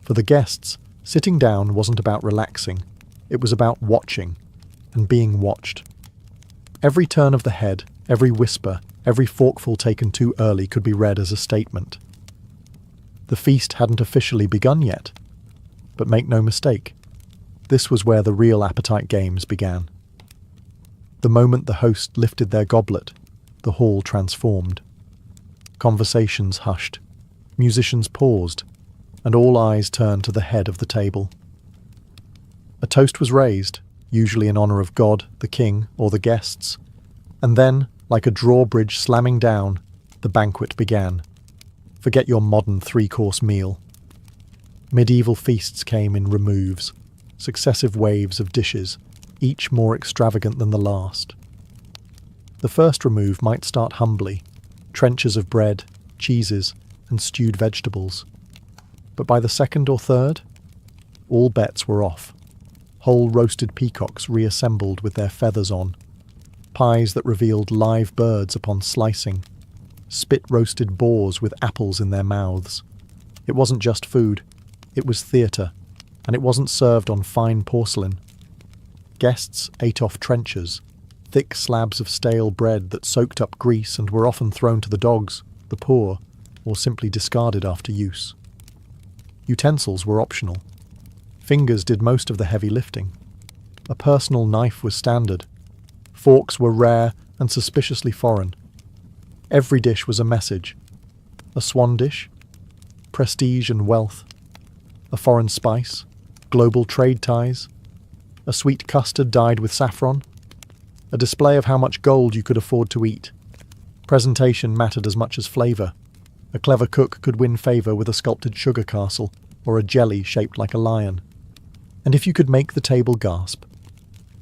For the guests, sitting down wasn't about relaxing, it was about watching, and being watched. Every turn of the head, every whisper, every forkful taken too early could be read as a statement. The feast hadn't officially begun yet, but make no mistake, this was where the real appetite games began. The moment the host lifted their goblet, the hall transformed. Conversations hushed, musicians paused, and all eyes turned to the head of the table. A toast was raised, usually in honour of God, the king, or the guests, and then, like a drawbridge slamming down, the banquet began. Forget your modern three-course meal. Medieval feasts came in removes, successive waves of dishes, each more extravagant than the last. The first remove might start humbly, trenchers of bread, cheeses, and stewed vegetables. But by the second or third, all bets were off. Whole roasted peacocks reassembled with their feathers on, pies that revealed live birds upon slicing, spit-roasted boars with apples in their mouths. It wasn't just food, it was theatre, and it wasn't served on fine porcelain. Guests ate off trenchers, thick slabs of stale bread that soaked up grease and were often thrown to the dogs, the poor, or simply discarded after use. Utensils were optional. Fingers did most of the heavy lifting. A personal knife was standard. Forks were rare and suspiciously foreign. Every dish was a message. A swan dish? Prestige and wealth. A foreign spice? Global trade ties? A sweet custard dyed with saffron? A display of how much gold you could afford to eat. Presentation mattered as much as flavour. A clever cook could win favour with a sculpted sugar castle, or a jelly shaped like a lion. And if you could make the table gasp,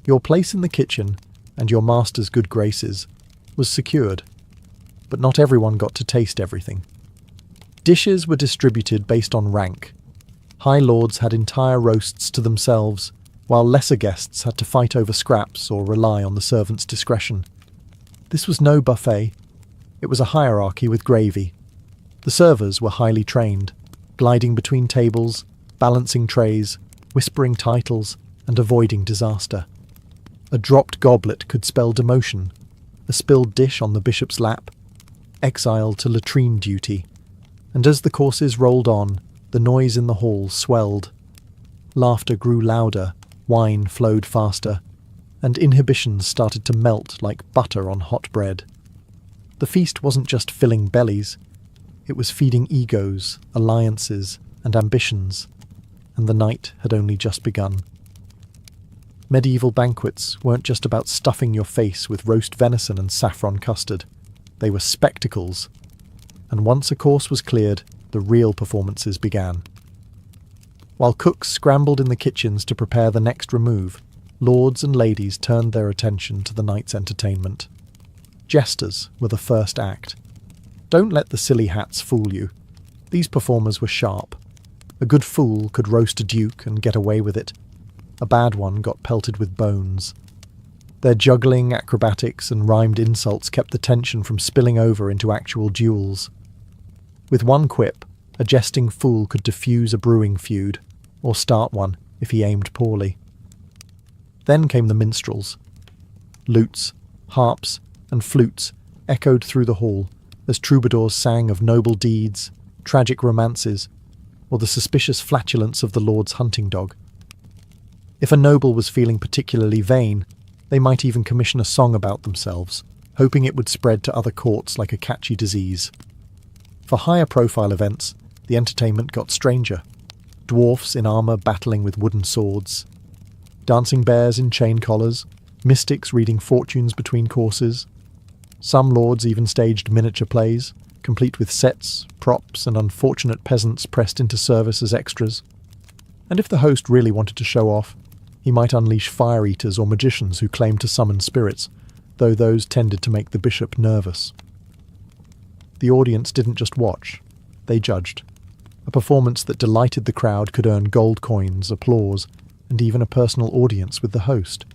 your place in the kitchen, and your master's good graces, was secured. But not everyone got to taste everything. Dishes were distributed based on rank. High lords had entire roasts to themselves, while lesser guests had to fight over scraps or rely on the servant's discretion. This was no buffet. It was a hierarchy with gravy. The servers were highly trained, gliding between tables, balancing trays, whispering titles, and avoiding disaster. A dropped goblet could spell demotion, a spilled dish on the bishop's lap, exile to latrine duty, and as the courses rolled on, the noise in the hall swelled. Laughter grew louder, wine flowed faster, and inhibitions started to melt like butter on hot bread. The feast wasn't just filling bellies, it was feeding egos, alliances, and ambitions, and the night had only just begun. Medieval banquets weren't just about stuffing your face with roast venison and saffron custard. They were spectacles. And once a course was cleared, the real performances began. While cooks scrambled in the kitchens to prepare the next remove, lords and ladies turned their attention to the night's entertainment. Jesters were the first act. Don't let the silly hats fool you. These performers were sharp. A good fool could roast a duke and get away with it. A bad one got pelted with bones. Their juggling, acrobatics, and rhymed insults kept the tension from spilling over into actual duels. With one quip, a jesting fool could diffuse a brewing feud, or start one if he aimed poorly. Then came the minstrels. Lutes, harps, and flutes echoed through the hall as troubadours sang of noble deeds, tragic romances, or the suspicious flatulence of the lord's hunting dog. If a noble was feeling particularly vain, they might even commission a song about themselves, hoping it would spread to other courts like a catchy disease. For higher-profile events, the entertainment got stranger. Dwarfs in armour battling with wooden swords, dancing bears in chain collars, mystics reading fortunes between courses. Some lords even staged miniature plays, complete with sets, props, and unfortunate peasants pressed into service as extras. And if the host really wanted to show off, he might unleash fire-eaters or magicians who claimed to summon spirits, though those tended to make the bishop nervous. The audience didn't just watch, they judged. A performance that delighted the crowd could earn gold coins, applause, and even a personal audience with the host,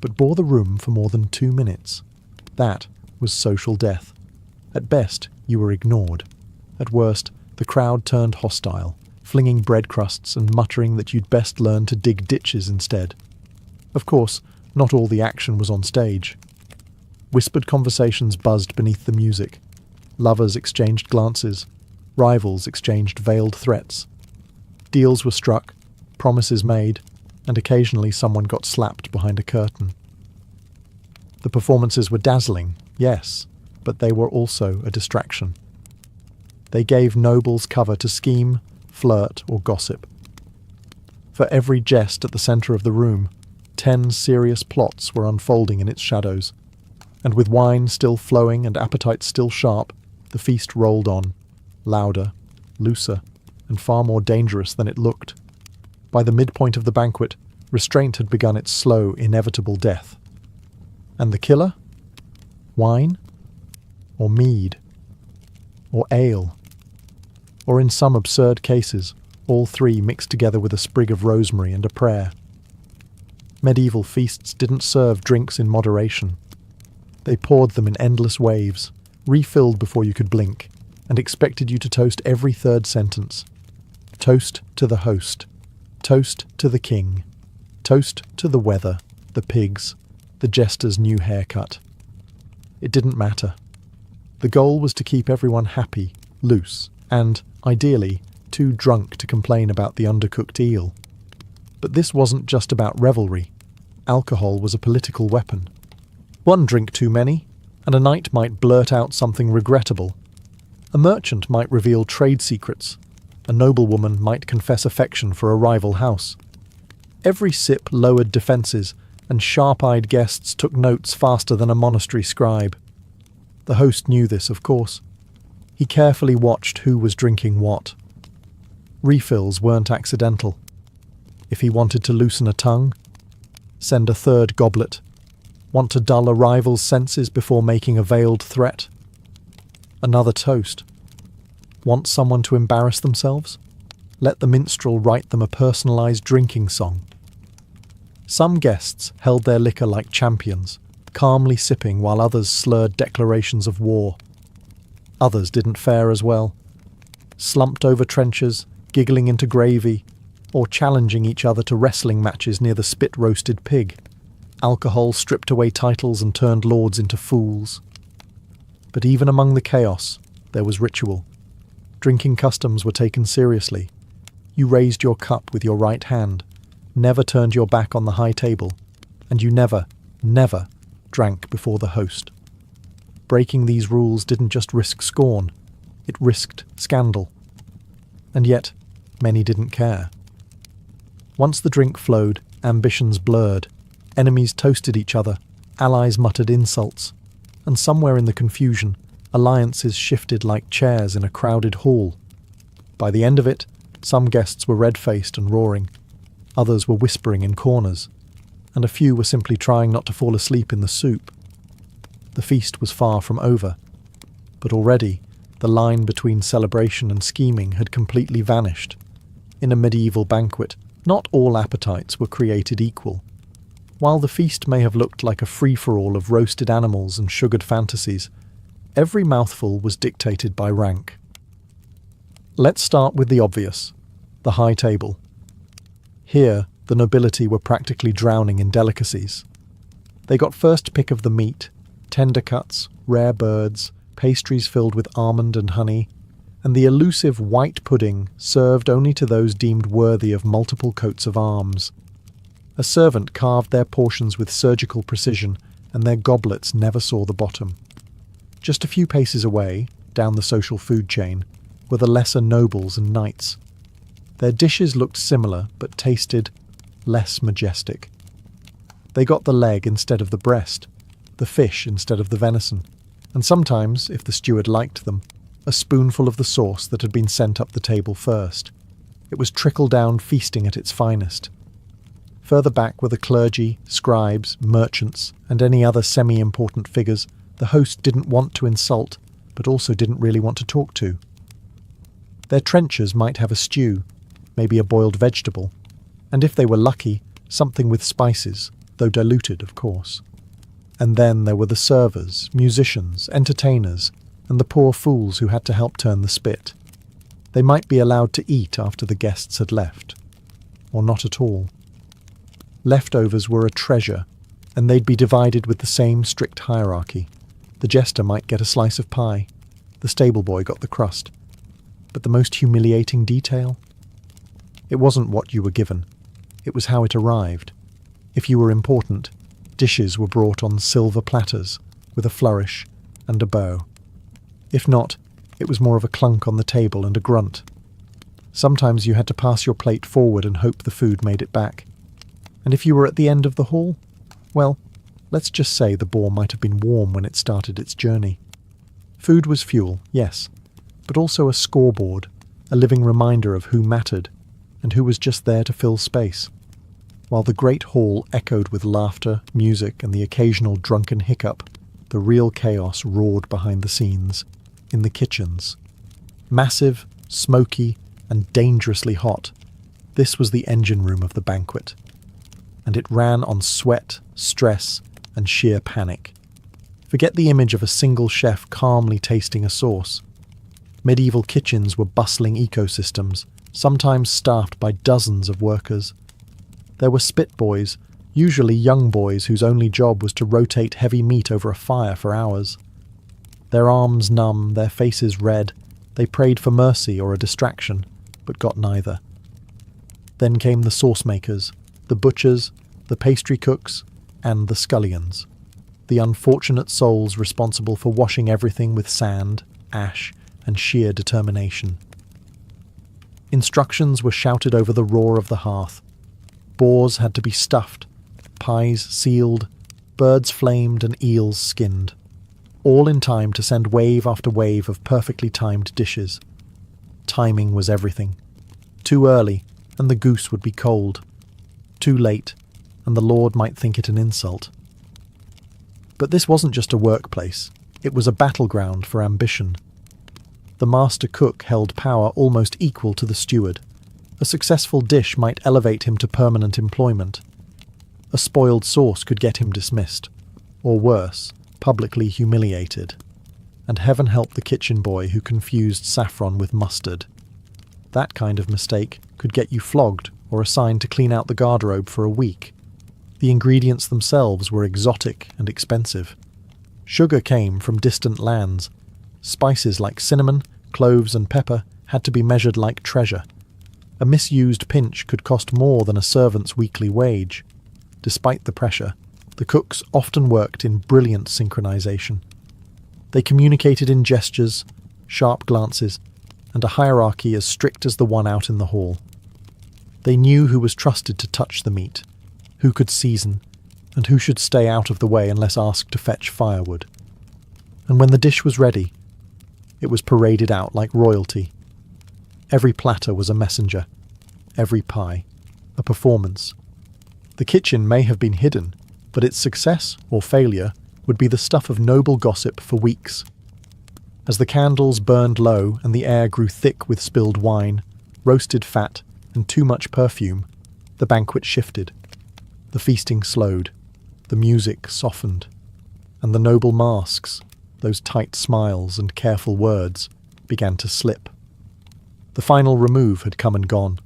but bore the room for more than 2 minutes. That was social death. At best, you were ignored. At worst, the crowd turned hostile, flinging bread crusts and muttering that you'd best learn to dig ditches instead. Of course, not all the action was on stage. Whispered conversations buzzed beneath the music. Lovers exchanged glances. Rivals exchanged veiled threats. Deals were struck, promises made, and occasionally someone got slapped behind a curtain. The performances were dazzling, yes, but they were also a distraction. They gave nobles cover to scheme, flirt, or gossip. For every jest at the centre of the room, 10 serious plots were unfolding in its shadows, and with wine still flowing and appetite still sharp, the feast rolled on, louder, looser, and far more dangerous than it looked. By the midpoint of the banquet, restraint had begun its slow, inevitable death. And the killer? Wine? Or mead? Or ale? Or in some absurd cases, all three mixed together with a sprig of rosemary and a prayer. Medieval feasts didn't serve drinks in moderation. They poured them in endless waves, refilled before you could blink, and expected you to toast every third sentence. Toast to the host. Toast to the king. Toast to the weather, the pigs, the jester's new haircut. It didn't matter. The goal was to keep everyone happy, loose, and, ideally, too drunk to complain about the undercooked eel. But this wasn't just about revelry. Alcohol was a political weapon. One drink too many, and a knight might blurt out something regrettable. A merchant might reveal trade secrets. A noblewoman might confess affection for a rival house. Every sip lowered defences, and sharp-eyed guests took notes faster than a monastery scribe. The host knew this, of course. He carefully watched who was drinking what. Refills weren't accidental. If he wanted to loosen a tongue, send a third goblet. Want to dull a rival's senses before making a veiled threat? Another toast. Want someone to embarrass themselves? Let the minstrel write them a personalised drinking song. Some guests held their liquor like champions, calmly sipping while others slurred declarations of war. Others didn't fare as well. Slumped over trenchers, giggling into gravy, or challenging each other to wrestling matches near the spit-roasted pig. Alcohol stripped away titles and turned lords into fools. But even among the chaos, there was ritual. Drinking customs were taken seriously. You raised your cup with your right hand, never turned your back on the high table, and you never drank before the host. Breaking these rules didn't just risk scorn, it risked scandal. And yet, many didn't care. Once the drink flowed, ambitions blurred, Enemies toasted each other, allies muttered insults, and somewhere in the confusion, alliances shifted like chairs in a crowded hall. By the end of it, some guests were red-faced and roaring, others were whispering in corners, and a few were simply trying not to fall asleep in the soup. The feast was far from over, but already the line between celebration and scheming had completely vanished. In a medieval banquet, not all appetites were created equal. While the feast may have looked like a free-for-all of roasted animals and sugared fantasies, every mouthful was dictated by rank. Let's start with the obvious, the high table. Here, the nobility were practically drowning in delicacies. They got first pick of the meat, tender cuts, rare birds, pastries filled with almond and honey, and the elusive white pudding served only to those deemed worthy of multiple coats of arms. A servant carved their portions with surgical precision, and their goblets never saw the bottom. Just a few paces away, down the social food chain, were the lesser nobles and knights. Their dishes looked similar, but tasted less majestic. They got the leg instead of the breast, the fish instead of the venison, and sometimes, if the steward liked them, a spoonful of the sauce that had been sent up the table first. It was trickle-down feasting at its finest. Further back were the clergy, scribes, merchants, and any other semi-important figures the host didn't want to insult, but also didn't really want to talk to. Their trenchers might have a stew, maybe a boiled vegetable, and if they were lucky, something with spices, though diluted, of course. And then there were the servers, musicians, entertainers, and the poor fools who had to help turn the spit. They might be allowed to eat after the guests had left, or not at all. Leftovers were a treasure, and they'd be divided with the same strict hierarchy. The jester might get a slice of pie, the stable boy got the crust. But the most humiliating detail? It wasn't what you were given, it was how it arrived. If you were important, dishes were brought on silver platters, with a flourish and a bow. If not, it was more of a clunk on the table and a grunt. Sometimes you had to pass your plate forward and hope the food made it back. And if you were at the end of the hall, well, let's just say the boar might have been warm when it started its journey. Food was fuel, yes, but also a scoreboard, a living reminder of who mattered, and who was just there to fill space. While the great hall echoed with laughter, music, and the occasional drunken hiccup, the real chaos roared behind the scenes, in the kitchens. Massive, smoky, and dangerously hot, this was the engine room of the banquet. And it ran on sweat, stress, and sheer panic. Forget the image of a single chef calmly tasting a sauce. Medieval kitchens were bustling ecosystems, sometimes staffed by dozens of workers. There were spit boys, usually young boys whose only job was to rotate heavy meat over a fire for hours. Their arms numb, their faces red, they prayed for mercy or a distraction, but got neither. Then came the sauce makers, the butchers, the pastry cooks, and the scullions, the unfortunate souls responsible for washing everything with sand, ash, and sheer determination. Instructions were shouted over the roar of the hearth. Boars had to be stuffed, pies sealed, birds flamed, and eels skinned, all in time to send wave after wave of perfectly timed dishes. Timing was everything. Too early, and the goose would be cold. Too late, and the Lord might think it an insult. But this wasn't just a workplace, it was a battleground for ambition. The master cook held power almost equal to the steward. A successful dish might elevate him to permanent employment. A spoiled sauce could get him dismissed, or worse, publicly humiliated. And heaven help the kitchen boy who confused saffron with mustard. That kind of mistake could get you flogged or assigned to clean out the garderobe for a week. The ingredients themselves were exotic and expensive. Sugar came from distant lands. Spices like cinnamon, cloves, and pepper had to be measured like treasure. A misused pinch could cost more than a servant's weekly wage. Despite the pressure, the cooks often worked in brilliant synchronization. They communicated in gestures, sharp glances, and a hierarchy as strict as the one out in the hall. They knew who was trusted to touch the meat, who could season, and who should stay out of the way unless asked to fetch firewood. And when the dish was ready, it was paraded out like royalty. Every platter was a messenger, every pie a performance. The kitchen may have been hidden, but its success or failure would be the stuff of noble gossip for weeks. As the candles burned low and the air grew thick with spilled wine, roasted fat, and too much perfume, the banquet shifted. The feasting slowed, the music softened, and the noble masks, those tight smiles and careful words, began to slip. The final remove had come and gone,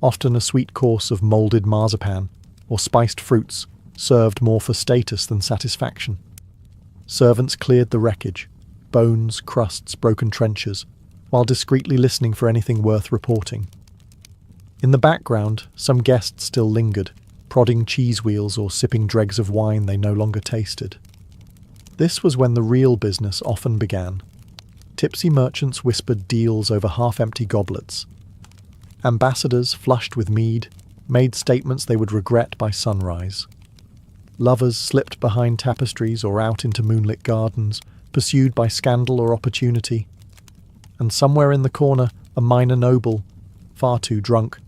often a sweet course of moulded marzipan or spiced fruits served more for status than satisfaction. Servants cleared the wreckage, bones, crusts, broken trenchers, while discreetly listening for anything worth reporting. In the background, some guests still lingered, prodding cheese wheels or sipping dregs of wine they no longer tasted. This was when the real business often began. Tipsy merchants whispered deals over half-empty goblets. Ambassadors, flushed with mead, made statements they would regret by sunrise. Lovers slipped behind tapestries or out into moonlit gardens, pursued by scandal or opportunity. And somewhere in the corner, a minor noble, far too drunk,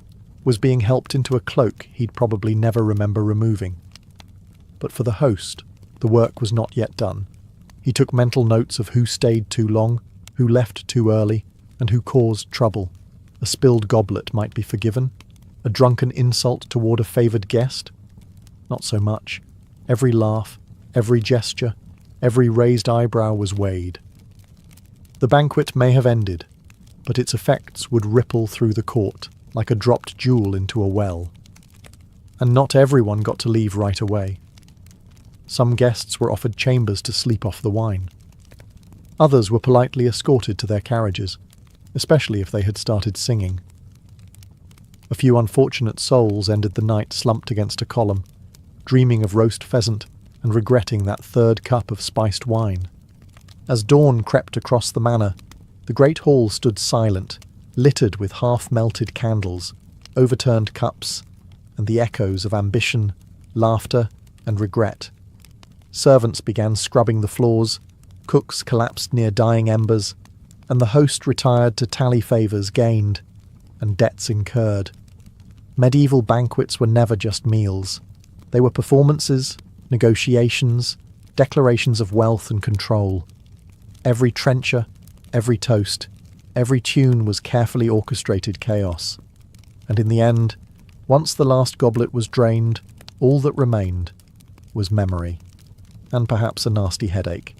was being helped into a cloak he'd probably never remember removing. But for the host, the work was not yet done. He took mental notes of who stayed too long, who left too early, and who caused trouble. A spilled goblet might be forgiven. A drunken insult toward a favoured guest? Not so much. Every laugh, every gesture, every raised eyebrow was weighed. The banquet may have ended, but its effects would ripple through the court like a dropped jewel into a well. And not everyone got to leave right away. Some guests were offered chambers to sleep off the wine. Others were politely escorted to their carriages, especially if they had started singing. A few unfortunate souls ended the night slumped against a column, dreaming of roast pheasant and regretting that third cup of spiced wine. As dawn crept across the manor, the great hall stood silent, littered with half-melted candles, overturned cups, and the echoes of ambition, laughter, and regret. Servants began scrubbing the floors, cooks collapsed near dying embers, and the host retired to tally favours gained and debts incurred. Medieval banquets were never just meals. They were performances, negotiations, declarations of wealth and control. Every trencher, every toast, every tune was carefully orchestrated chaos. And in the end, once the last goblet was drained, all that remained was memory, and perhaps a nasty headache.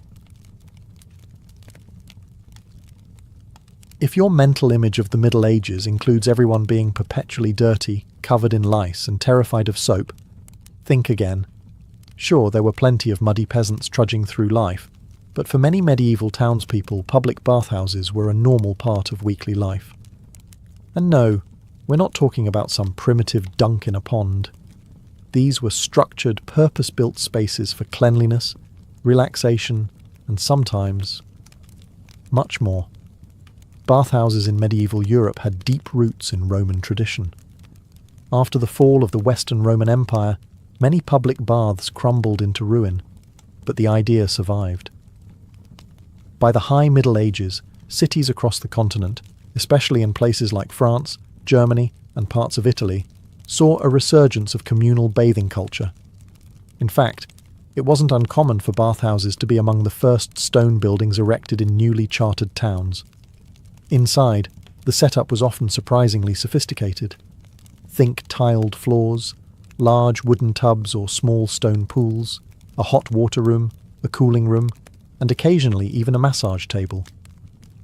If your mental image of the Middle Ages includes everyone being perpetually dirty, covered in lice, and terrified of soap, think again. Sure, there were plenty of muddy peasants trudging through life, but for many medieval townspeople, public bathhouses were a normal part of weekly life. And no, we're not talking about some primitive dunk in a pond. These were structured, purpose-built spaces for cleanliness, relaxation, and sometimes much more. Bathhouses in medieval Europe had deep roots in Roman tradition. After the fall of the Western Roman Empire, many public baths crumbled into ruin, but the idea survived. By the High Middle Ages, cities across the continent, especially in places like France, Germany, and parts of Italy, saw a resurgence of communal bathing culture. In fact, it wasn't uncommon for bathhouses to be among the first stone buildings erected in newly chartered towns. Inside, the setup was often surprisingly sophisticated. Think tiled floors, large wooden tubs or small stone pools, a hot water room, a cooling room, and occasionally even a massage table.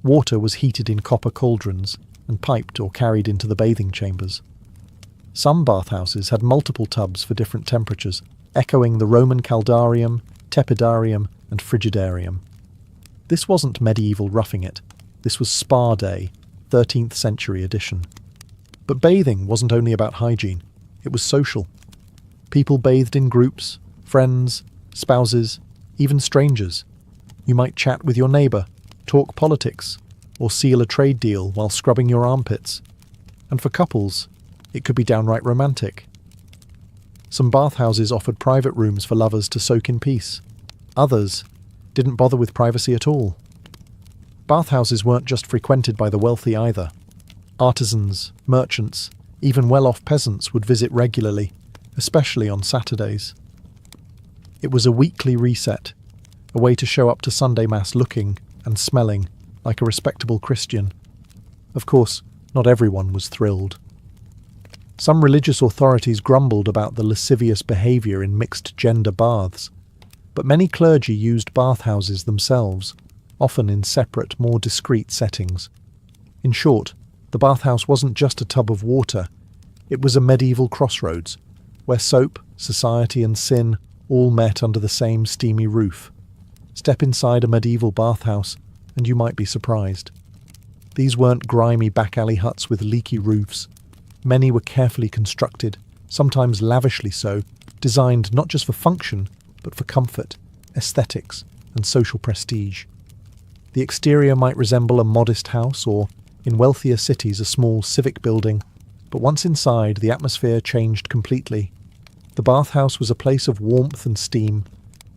Water was heated in copper cauldrons and piped or carried into the bathing chambers. Some bathhouses had multiple tubs for different temperatures, echoing the Roman caldarium, tepidarium, and frigidarium. This wasn't medieval roughing it. This was Spa Day, 13th century edition. But bathing wasn't only about hygiene, it was social. People bathed in groups, friends, spouses, even strangers. You might chat with your neighbour, talk politics, or seal a trade deal while scrubbing your armpits. And for couples, it could be downright romantic. Some bathhouses offered private rooms for lovers to soak in peace. Others didn't bother with privacy at all. Bathhouses weren't just frequented by the wealthy either. Artisans, merchants, even well-off peasants would visit regularly, especially on Saturdays. It was a weekly reset, a way to show up to Sunday Mass looking and smelling like a respectable Christian. Of course, not everyone was thrilled. Some religious authorities grumbled about the lascivious behaviour in mixed-gender baths, but many clergy used bathhouses themselves, often in separate, more discreet settings. In short, the bathhouse wasn't just a tub of water, it was a medieval crossroads, where soap, society and sin all met under the same steamy roof. Step inside a medieval bathhouse, and you might be surprised. These weren't grimy back-alley huts with leaky roofs. Many were carefully constructed, sometimes lavishly so, designed not just for function, but for comfort, aesthetics, and social prestige. The exterior might resemble a modest house or, in wealthier cities, a small civic building, but once inside, the atmosphere changed completely. The bathhouse was a place of warmth and steam,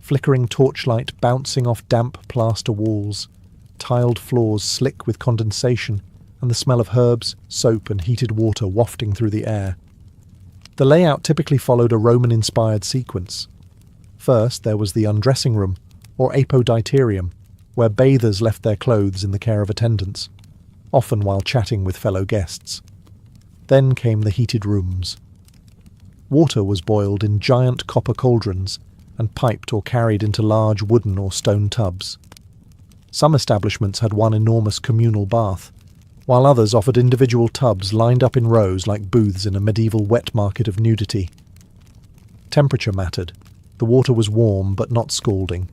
flickering torchlight bouncing off damp plaster walls, tiled floors slick with condensation, and the smell of herbs, soap and heated water wafting through the air. The layout typically followed a Roman-inspired sequence. First, there was the undressing room, or apoditerium, where bathers left their clothes in the care of attendants, often while chatting with fellow guests. Then came the heated rooms. Water was boiled in giant copper cauldrons and piped or carried into large wooden or stone tubs. Some establishments had one enormous communal bath, while others offered individual tubs lined up in rows like booths in a medieval wet market of nudity. Temperature mattered. The water was warm but not scalding.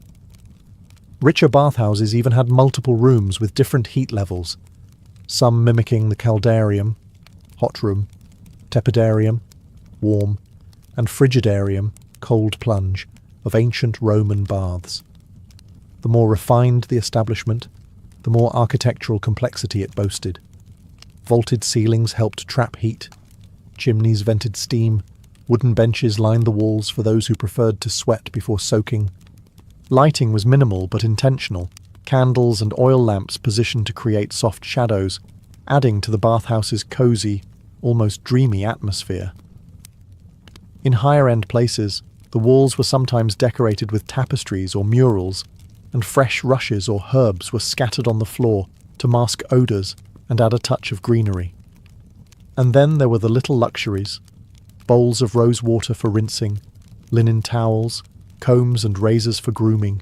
Richer bathhouses even had multiple rooms with different heat levels, some mimicking the caldarium, hot room, tepidarium, warm, and frigidarium, cold plunge, of ancient Roman baths. The more refined the establishment, the more architectural complexity it boasted. Vaulted ceilings helped trap heat, chimneys vented steam, wooden benches lined the walls for those who preferred to sweat before soaking. Lighting was minimal but intentional, candles and oil lamps positioned to create soft shadows, adding to the bathhouse's cosy, almost dreamy atmosphere. In higher-end places, the walls were sometimes decorated with tapestries or murals, and fresh rushes or herbs were scattered on the floor to mask odours and add a touch of greenery. And then there were the little luxuries: bowls of rose water for rinsing, linen towels, combs and razors for grooming,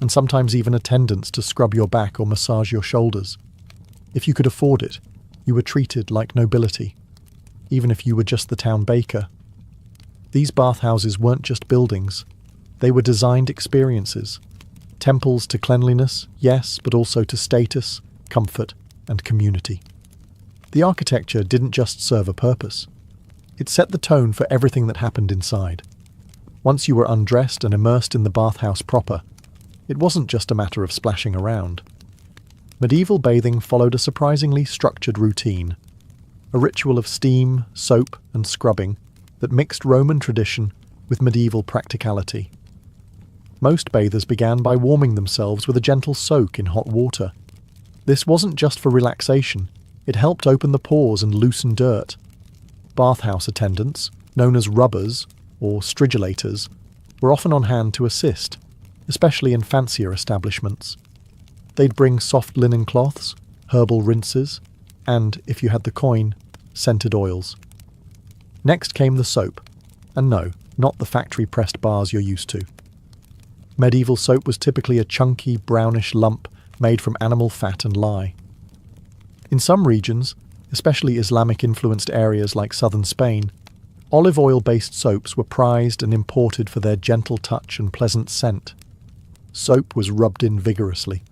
and sometimes even attendants to scrub your back or massage your shoulders. If you could afford it, you were treated like nobility, even if you were just the town baker. These bathhouses weren't just buildings, they were designed experiences. Temples to cleanliness, yes, but also to status, comfort, and community. The architecture didn't just serve a purpose. It set the tone for everything that happened inside. Once you were undressed and immersed in the bathhouse proper, it wasn't just a matter of splashing around. Medieval bathing followed a surprisingly structured routine, a ritual of steam, soap, and scrubbing that mixed Roman tradition with medieval practicality. Most bathers began by warming themselves with a gentle soak in hot water. This wasn't just for relaxation, it helped open the pores and loosen dirt. Bathhouse attendants, known as rubbers or stridulators, were often on hand to assist, especially in fancier establishments. They'd bring soft linen cloths, herbal rinses, and, if you had the coin, scented oils. Next came the soap, and no, not the factory-pressed bars you're used to. Medieval soap was typically a chunky, brownish lump made from animal fat and lye. In some regions, especially Islamic-influenced areas like southern Spain, olive oil-based soaps were prized and imported for their gentle touch and pleasant scent. Soap was rubbed in vigorously,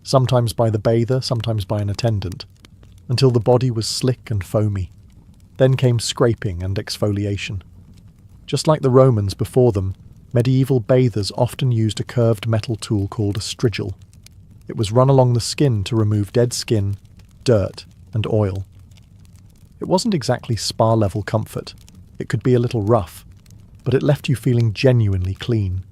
sometimes by the bather, sometimes by an attendant, until the body was slick and foamy. Then came scraping and exfoliation. Just like the Romans before them, medieval bathers often used a curved metal tool called a strigil. It was run along the skin to remove dead skin, dirt, and oil. It wasn't exactly spa-level comfort. It could be a little rough. but it left you feeling genuinely clean.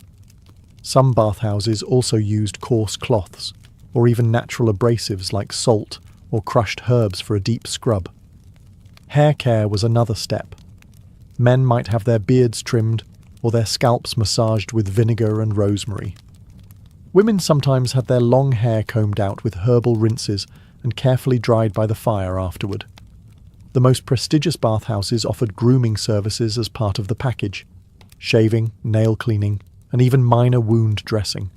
Some bathhouses also used coarse cloths, or even natural abrasives like salt or crushed herbs for a deep scrub. Hair care was another step. Men might have their beards trimmed or their scalps massaged with vinegar and rosemary. Women sometimes had their long hair combed out with herbal rinses and carefully dried by the fire afterward. The most prestigious bathhouses offered grooming services as part of the package: shaving, nail cleaning, and even minor wound dressing.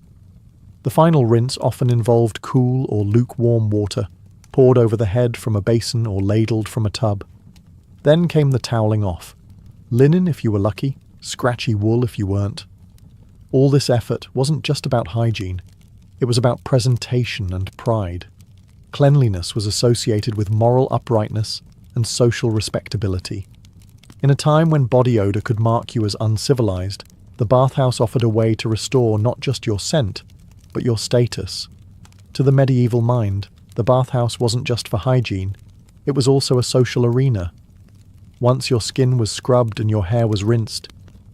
The final rinse often involved cool or lukewarm water, poured over the head from a basin or ladled from a tub. Then came the toweling off. Linen if you were lucky, scratchy wool if you weren't. All this effort wasn't just about hygiene. It was about presentation and pride. Cleanliness was associated with moral uprightness and social respectability. In a time when body odour could mark you as uncivilized, the bathhouse offered a way to restore not just your scent, but your status. To the medieval mind, the bathhouse wasn't just for hygiene, it was also a social arena. Once your skin was scrubbed and your hair was rinsed,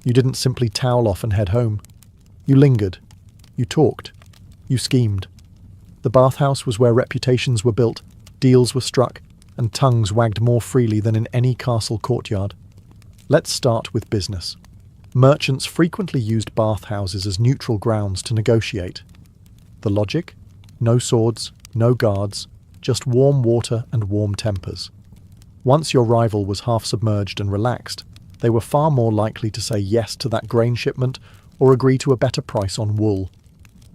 you didn't simply towel off and head home. You lingered. You talked. You schemed. The bathhouse was where reputations were built, deals were struck, and tongues wagged more freely than in any castle courtyard. Let's start with business. Merchants frequently used bathhouses as neutral grounds to negotiate. The logic? No swords, no guards, just warm water and warm tempers. Once your rival was half submerged and relaxed, they were far more likely to say yes to that grain shipment or agree to a better price on wool.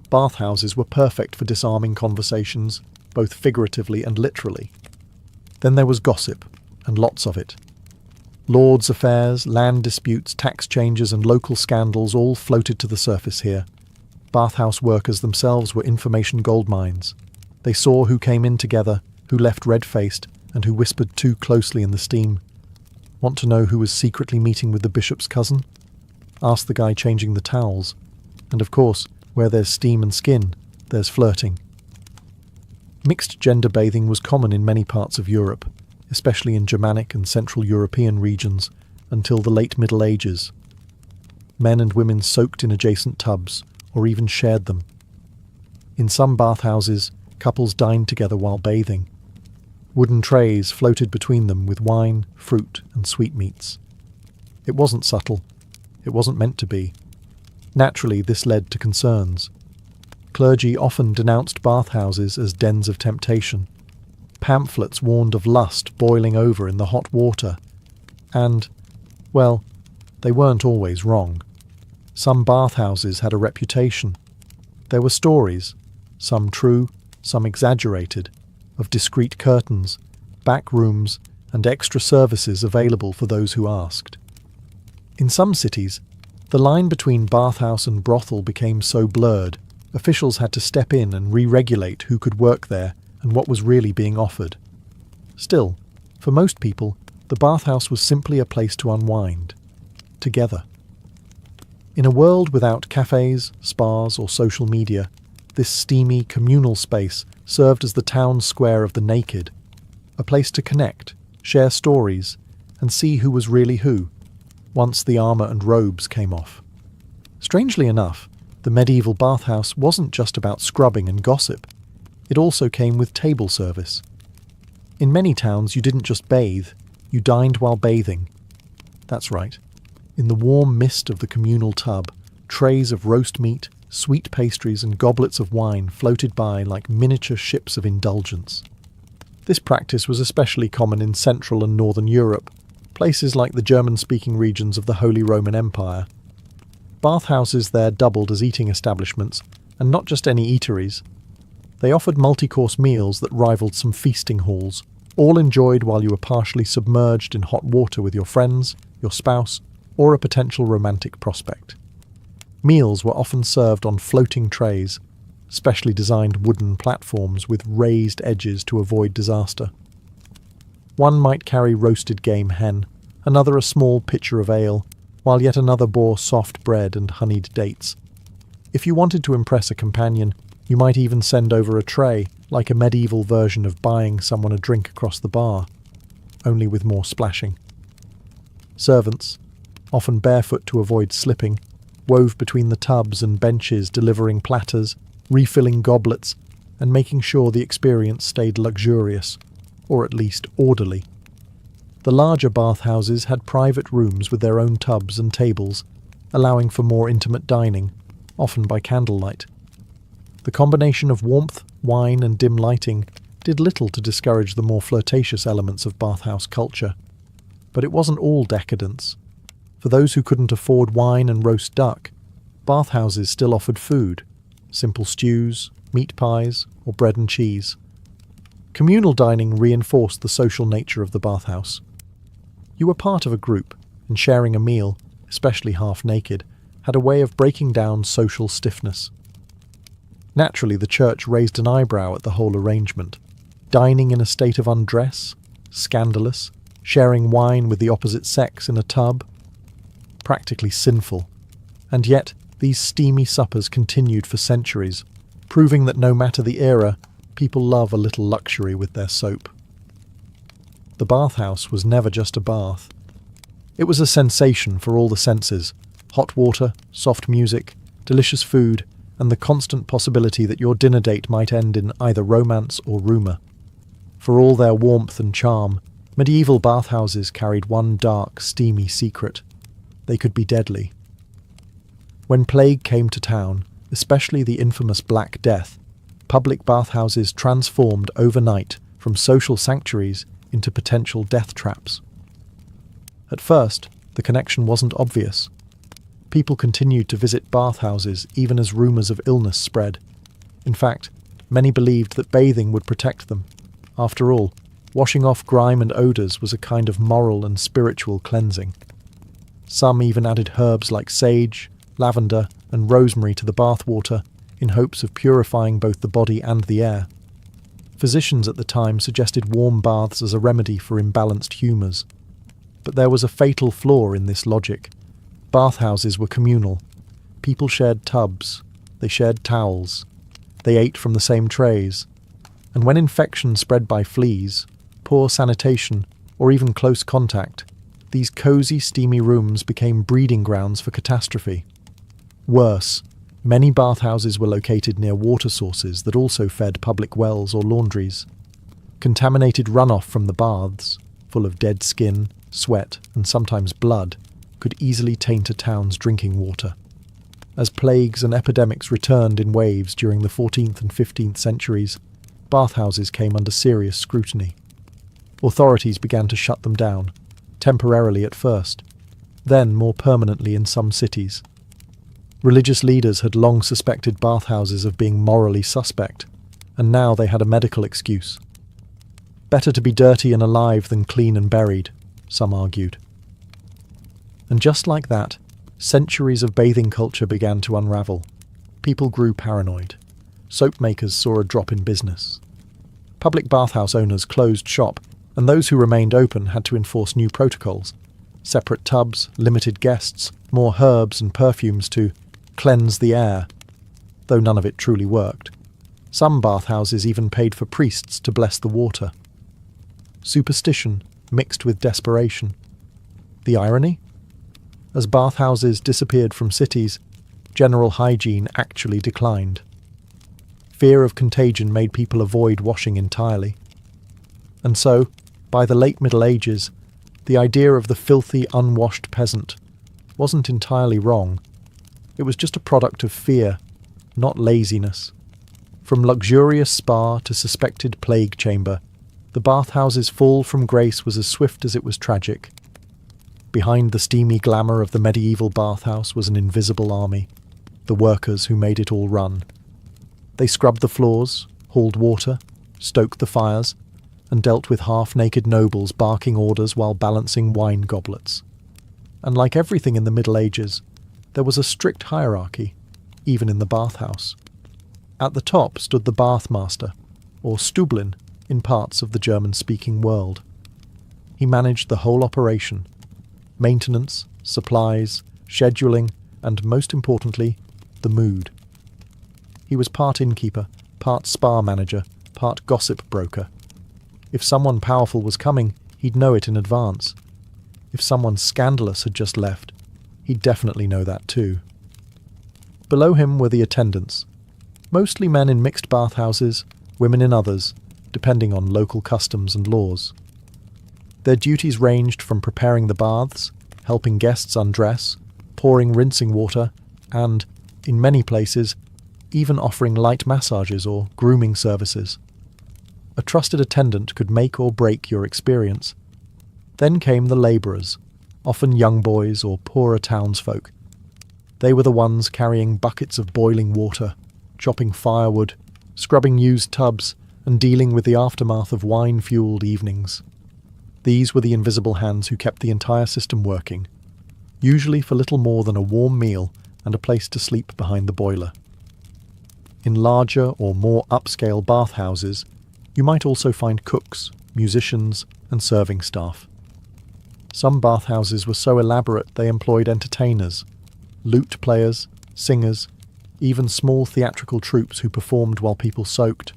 Bathhouses were perfect for disarming conversations, both figuratively and literally. Then there was gossip, and lots of it. Lords' affairs, land disputes, tax changes, and local scandals all floated to the surface here. Bathhouse workers themselves were information goldmines. They saw who came in together, who left red-faced, and who whispered too closely in the steam. Want to know who was secretly meeting with the bishop's cousin? Ask the guy changing the towels. And of course, where there's steam and skin, there's flirting. Mixed gender bathing was common in many parts of Europe, especially in Germanic and Central European regions, until the late Middle Ages. Men and women soaked in adjacent tubs, or even shared them. In some bathhouses, couples dined together while bathing. Wooden trays floated between them with wine, fruit, and sweetmeats. It wasn't subtle. It wasn't meant to be. Naturally, this led to concerns. Clergy often denounced bathhouses as dens of temptation. Pamphlets warned of lust boiling over in the hot water. And, well, they weren't always wrong. Some bathhouses had a reputation. There were stories, some true, some exaggerated, of discreet curtains, back rooms, and extra services available for those who asked. In some cities, the line between bathhouse and brothel became so blurred, officials had to step in and re-regulate who could work there and what was really being offered. Still, for most people, the bathhouse was simply a place to unwind, together. In a world without cafes, spas, or social media, this steamy, communal space served as the town square of the naked, a place to connect, share stories, and see who was really who, once the armour and robes came off. Strangely enough, the medieval bathhouse wasn't just about scrubbing and gossip. It also came with table service. In many towns you didn't just bathe, you dined while bathing. That's right. In the warm mist of the communal tub, trays of roast meat, sweet pastries and goblets of wine floated by like miniature ships of indulgence. This practice was especially common in Central and Northern Europe, places like the German-speaking regions of the Holy Roman Empire. Bathhouses there doubled as eating establishments, and not just any eateries. They offered multi-course meals that rivaled some feasting halls, all enjoyed while you were partially submerged in hot water with your friends, your spouse, or a potential romantic prospect. Meals were often served on floating trays, specially designed wooden platforms with raised edges to avoid disaster. One might carry roasted game hen, another a small pitcher of ale, while yet another bore soft bread and honeyed dates. If you wanted to impress a companion, you might even send over a tray, like a medieval version of buying someone a drink across the bar, only with more splashing. Servants, often barefoot to avoid slipping, wove between the tubs and benches, delivering platters, refilling goblets, and making sure the experience stayed luxurious, or at least orderly. The larger bathhouses had private rooms with their own tubs and tables, allowing for more intimate dining, often by candlelight. The combination of warmth, wine, and dim lighting did little to discourage the more flirtatious elements of bathhouse culture. But it wasn't all decadence. For those who couldn't afford wine and roast duck, bathhouses still offered food, simple stews, meat pies, or bread and cheese. Communal dining reinforced the social nature of the bathhouse. You were part of a group, and sharing a meal, especially half-naked, had a way of breaking down social stiffness. Naturally, the church raised an eyebrow at the whole arrangement. Dining in a state of undress, scandalous, sharing wine with the opposite sex in a tub, practically sinful. And yet, these steamy suppers continued for centuries, proving that no matter the era, people love a little luxury with their soap. The bathhouse was never just a bath. It was a sensation for all the senses: hot water, soft music, delicious food, and the constant possibility that your dinner date might end in either romance or rumour. For all their warmth and charm, medieval bathhouses carried one dark, steamy secret: they could be deadly. When plague came to town, especially the infamous Black Death, public bathhouses transformed overnight from social sanctuaries into potential death traps. At first, the connection wasn't obvious. People continued to visit bathhouses even as rumours of illness spread. In fact, many believed that bathing would protect them. After all, washing off grime and odours was a kind of moral and spiritual cleansing. Some even added herbs like sage, lavender, and rosemary to the bathwater in hopes of purifying both the body and the air. Physicians at the time suggested warm baths as a remedy for imbalanced humours. But there was a fatal flaw in this logic. Bathhouses were communal. People shared tubs. They shared towels. They ate from the same trays. And when infection spread by fleas, poor sanitation, or even close contact, these cosy, steamy rooms became breeding grounds for catastrophe. Worse, many bathhouses were located near water sources that also fed public wells or laundries. Contaminated runoff from the baths, full of dead skin, sweat, and sometimes blood, could easily taint a town's drinking water. As plagues and epidemics returned in waves during the 14th and 15th centuries, bathhouses came under serious scrutiny. Authorities began to shut them down, temporarily at first, then more permanently in some cities. Religious leaders had long suspected bathhouses of being morally suspect, and now they had a medical excuse. Better to be dirty and alive than clean and buried, some argued. And just like that, centuries of bathing culture began to unravel. People grew paranoid. Soap makers saw a drop in business. Public bathhouse owners closed shop, and those who remained open had to enforce new protocols. Separate tubs, limited guests, more herbs and perfumes to cleanse the air, though none of it truly worked. Some bathhouses even paid for priests to bless the water. Superstition mixed with desperation. The irony? As bathhouses disappeared from cities, general hygiene actually declined. Fear of contagion made people avoid washing entirely. And so, by the late Middle Ages, the idea of the filthy, unwashed peasant wasn't entirely wrong. It was just a product of fear, not laziness. From luxurious spa to suspected plague chamber, the bathhouse's fall from grace was as swift as it was tragic. Behind the steamy glamour of the medieval bathhouse was an invisible army, the workers who made it all run. They scrubbed the floors, hauled water, stoked the fires, and dealt with half-naked nobles barking orders while balancing wine goblets. And like everything in the Middle Ages, there was a strict hierarchy, even in the bathhouse. At the top stood the bathmaster, or Stüblin, in parts of the German-speaking world. He managed the whole operation: maintenance, supplies, scheduling, and most importantly, the mood. He was part innkeeper, part spa manager, part gossip broker. If someone powerful was coming, he'd know it in advance. If someone scandalous had just left, he'd definitely know that too. Below him were the attendants, mostly men in mixed bathhouses, women in others, depending on local customs and laws. Their duties ranged from preparing the baths, helping guests undress, pouring rinsing water, and, in many places, even offering light massages or grooming services. A trusted attendant could make or break your experience. Then came the labourers, often young boys or poorer townsfolk. They were the ones carrying buckets of boiling water, chopping firewood, scrubbing used tubs, and dealing with the aftermath of wine-fuelled evenings. These were the invisible hands who kept the entire system working, usually for little more than a warm meal and a place to sleep behind the boiler. In larger or more upscale bathhouses, you might also find cooks, musicians, and serving staff. Some bathhouses were so elaborate they employed entertainers, lute players, singers, even small theatrical troupes who performed while people soaked.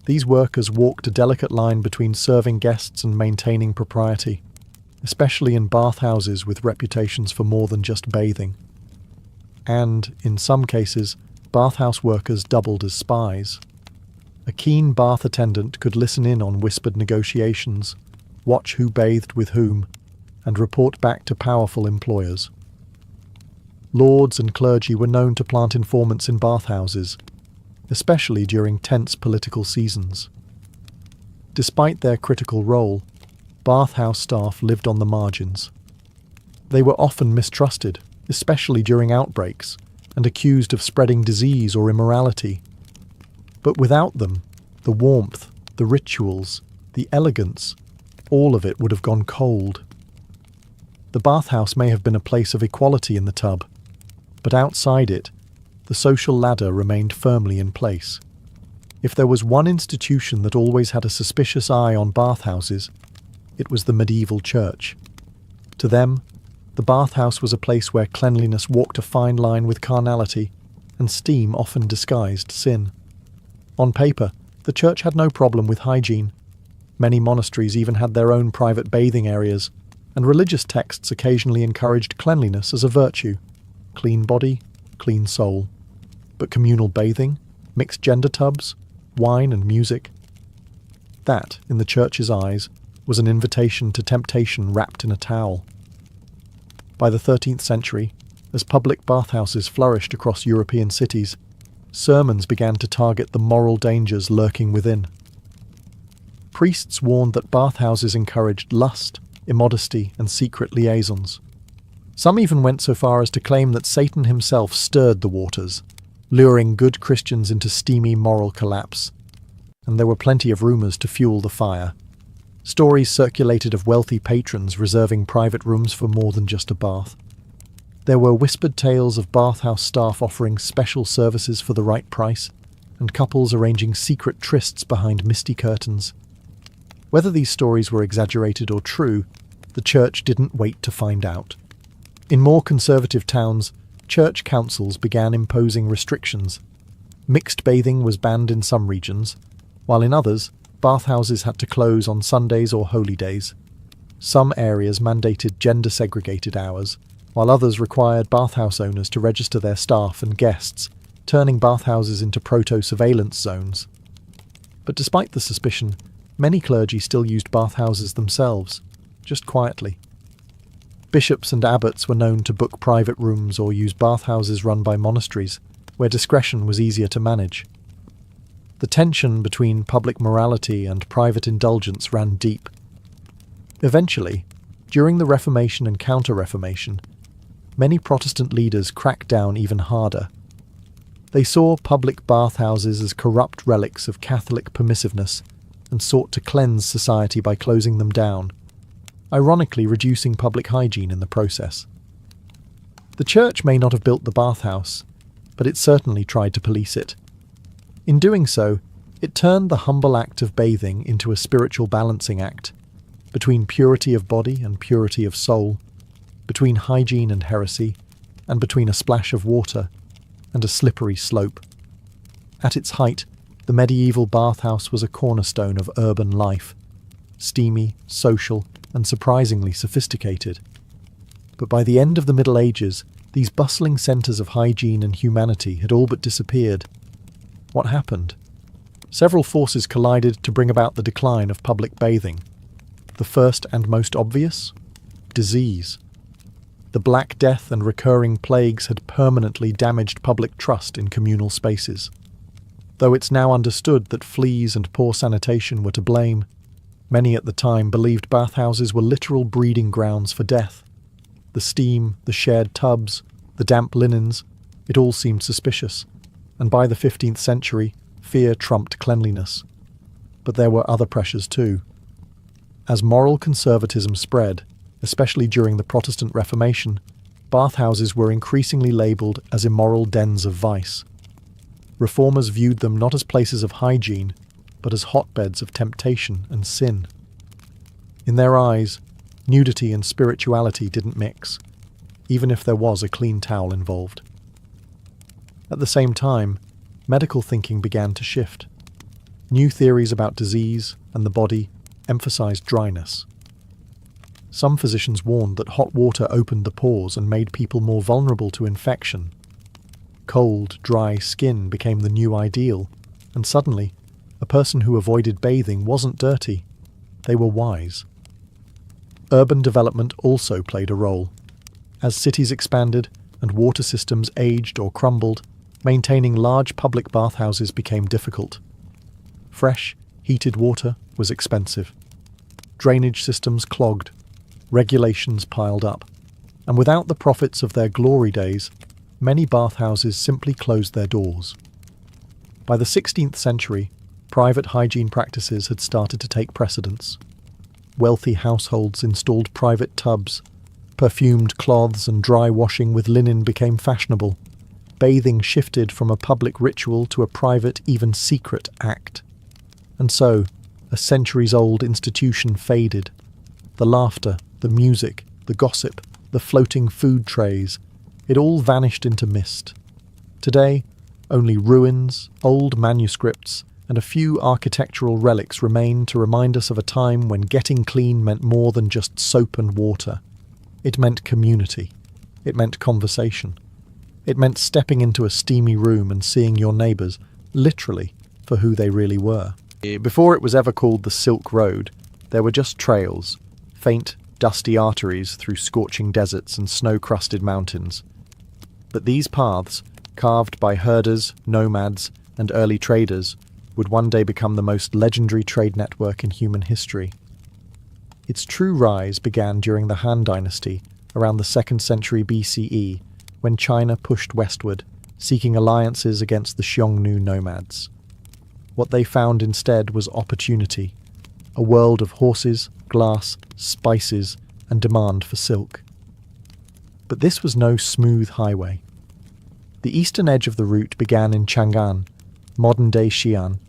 These workers walked a delicate line between serving guests and maintaining propriety, especially in bathhouses with reputations for more than just bathing. And, in some cases, bathhouse workers doubled as spies. A keen bath attendant could listen in on whispered negotiations, watch who bathed with whom, and report back to powerful employers. Lords and clergy were known to plant informants in bathhouses, especially during tense political seasons. Despite their critical role, bathhouse staff lived on the margins. They were often mistrusted, especially during outbreaks, and accused of spreading disease or immorality. But without them, the warmth, the rituals, the elegance, all of it would have gone cold. The bathhouse may have been a place of equality in the tub, but outside it, the social ladder remained firmly in place. If there was one institution that always had a suspicious eye on bathhouses, it was the medieval church. To them, the bathhouse was a place where cleanliness walked a fine line with carnality, and steam often disguised sin. On paper, the church had no problem with hygiene. Many monasteries even had their own private bathing areas, and religious texts occasionally encouraged cleanliness as a virtue. Clean body, clean soul. But communal bathing, mixed gender tubs, wine and music. That, in the church's eyes, was an invitation to temptation wrapped in a towel. By the 13th century, as public bathhouses flourished across European cities, sermons began to target the moral dangers lurking within. Priests warned that bathhouses encouraged lust, immodesty, and secret liaisons. Some even went so far as to claim that Satan himself stirred the waters, luring good Christians into steamy moral collapse. And there were plenty of rumours to fuel the fire. Stories circulated of wealthy patrons reserving private rooms for more than just a bath. There were whispered tales of bathhouse staff offering special services for the right price, and couples arranging secret trysts behind misty curtains. Whether these stories were exaggerated or true, the church didn't wait to find out. In more conservative towns, church councils began imposing restrictions. Mixed bathing was banned in some regions, while in others, bathhouses had to close on Sundays or holy days. Some areas mandated gender-segregated hours, while others required bathhouse owners to register their staff and guests, turning bathhouses into proto-surveillance zones. But despite the suspicion, many clergy still used bathhouses themselves, just quietly. Bishops and abbots were known to book private rooms or use bathhouses run by monasteries, where discretion was easier to manage. The tension between public morality and private indulgence ran deep. Eventually, during the Reformation and Counter-Reformation, many Protestant leaders cracked down even harder. They saw public bathhouses as corrupt relics of Catholic permissiveness and sought to cleanse society by closing them down, ironically reducing public hygiene in the process. The church may not have built the bathhouse, but it certainly tried to police it. In doing so, it turned the humble act of bathing into a spiritual balancing act, between purity of body and purity of soul, between hygiene and heresy, and between a splash of water and a slippery slope. At its height, the medieval bathhouse was a cornerstone of urban life, steamy, social, and surprisingly sophisticated. But by the end of the Middle Ages, these bustling centres of hygiene and humanity had all but disappeared. What happened? Several forces collided to bring about the decline of public bathing. The first and most obvious? Disease. The Black Death and recurring plagues had permanently damaged public trust in communal spaces. Though it's now understood that fleas and poor sanitation were to blame, many at the time believed bathhouses were literal breeding grounds for death. The steam, the shared tubs, the damp linens, it all seemed suspicious, and by the 15th century, fear trumped cleanliness. But there were other pressures too. As moral conservatism spread, especially during the Protestant Reformation, bathhouses were increasingly labelled as immoral dens of vice. Reformers viewed them not as places of hygiene, but as hotbeds of temptation and sin. In their eyes, nudity and spirituality didn't mix, even if there was a clean towel involved. At the same time, medical thinking began to shift. New theories about disease and the body emphasized dryness. Some physicians warned that hot water opened the pores and made people more vulnerable to infection. Cold, dry skin became the new ideal, and suddenly, a person who avoided bathing wasn't dirty. They were wise. Urban development also played a role. As cities expanded and water systems aged or crumbled, maintaining large public bathhouses became difficult. Fresh, heated water was expensive. Drainage systems clogged. Regulations piled up. And without the profits of their glory days, many bathhouses simply closed their doors. By the 16th century, private hygiene practices had started to take precedence. Wealthy households installed private tubs. Perfumed cloths and dry washing with linen became fashionable. Bathing shifted from a public ritual to a private, even secret act. And so, a centuries-old institution faded. The laughter, the music, the gossip, the floating food trays, it all vanished into mist. Today, only ruins, old manuscripts, and a few architectural relics remain to remind us of a time when getting clean meant more than just soap and water. It meant community. It meant conversation. It meant stepping into a steamy room and seeing your neighbours, literally, for who they really were. Before it was ever called the Silk Road, there were just trails, faint, dusty arteries through scorching deserts and snow-crusted mountains. But these paths, carved by herders, nomads, and early traders, would one day become the most legendary trade network in human history. Its true rise began during the Han Dynasty, around the 2nd century BCE, when China pushed westward, seeking alliances against the Xiongnu nomads. What they found instead was opportunity, a world of horses, glass, spices, and demand for silk. But this was no smooth highway. The eastern edge of the route began in Chang'an, modern-day Xi'an,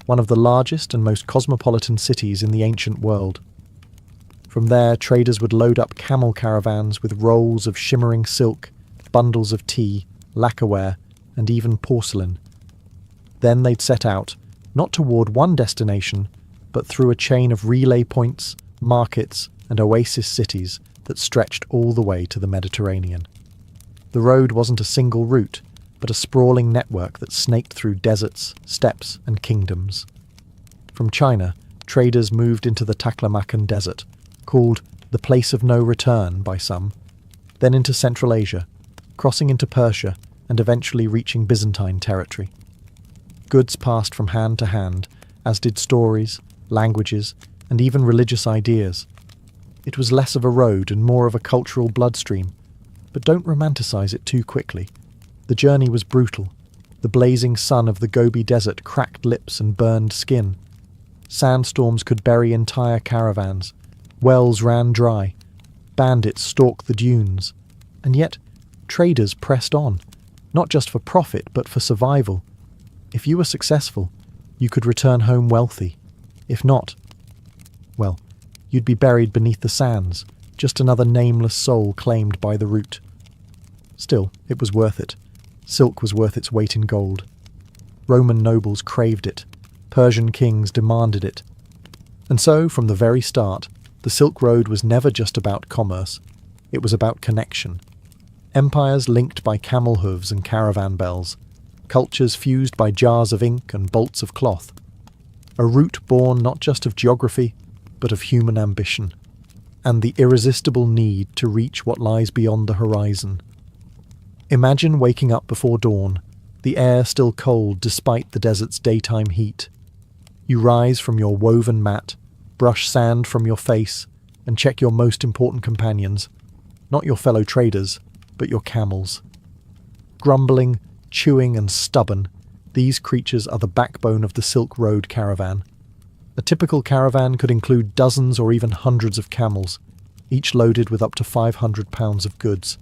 one of the largest and most cosmopolitan cities in the ancient world. From there, traders would load up camel caravans with rolls of shimmering silk, bundles of tea, lacquerware, and even porcelain. Then they'd set out, not toward one destination, but through a chain of relay points, markets, and oasis cities that stretched all the way to the Mediterranean. The road wasn't a single route, but a sprawling network that snaked through deserts, steppes, and kingdoms. From China, traders moved into the Taklamakan Desert, called the Place of No Return by some, then into Central Asia, crossing into Persia, and eventually reaching Byzantine territory. Goods passed from hand to hand, as did stories, languages, and even religious ideas. It was less of a road and more of a cultural bloodstream, but don't romanticize it too quickly. The journey was brutal. The blazing sun of the Gobi Desert cracked lips and burned skin. Sandstorms could bury entire caravans. Wells ran dry. Bandits stalked the dunes. And yet, traders pressed on, not just for profit, but for survival. If you were successful, you could return home wealthy. If not, well, you'd be buried beneath the sands, just another nameless soul claimed by the route. Still, it was worth it. Silk was worth its weight in gold. Roman nobles craved it. Persian kings demanded it. And so, from the very start, the Silk Road was never just about commerce. It was about connection. Empires linked by camel hooves and caravan bells. Cultures fused by jars of ink and bolts of cloth. A route born not just of geography, but of human ambition, and the irresistible need to reach what lies beyond the horizon. Imagine waking up before dawn, the air still cold despite the desert's daytime heat. You rise from your woven mat, brush sand from your face, and check your most important companions, not your fellow traders, but your camels. Grumbling, chewing and stubborn, these creatures are the backbone of the Silk Road caravan. A typical caravan could include dozens or even hundreds of camels, each loaded with up to 500 pounds of goods.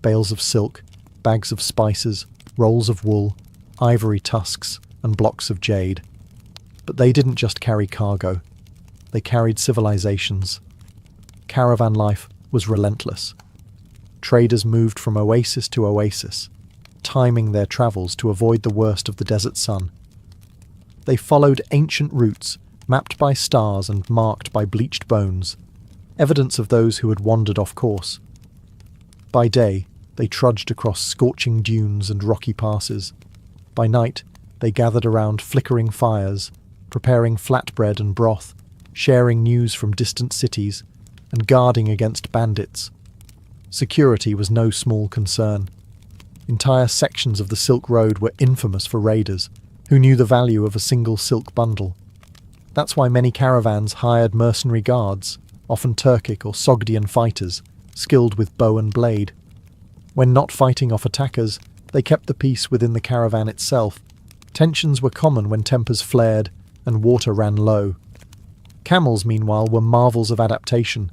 Bales of silk, bags of spices, rolls of wool, ivory tusks, and blocks of jade. But they didn't just carry cargo. They carried civilizations. Caravan life was relentless. Traders moved from oasis to oasis, timing their travels to avoid the worst of the desert sun. They followed ancient routes, mapped by stars and marked by bleached bones, evidence of those who had wandered off course. By day, they trudged across scorching dunes and rocky passes. By night, they gathered around flickering fires, preparing flatbread and broth, sharing news from distant cities, and guarding against bandits. Security was no small concern. Entire sections of the Silk Road were infamous for raiders, who knew the value of a single silk bundle. That's why many caravans hired mercenary guards, often Turkic or Sogdian fighters, skilled with bow and blade. When not fighting off attackers, they kept the peace within the caravan itself. Tensions were common when tempers flared and water ran low. Camels, meanwhile, were marvels of adaptation.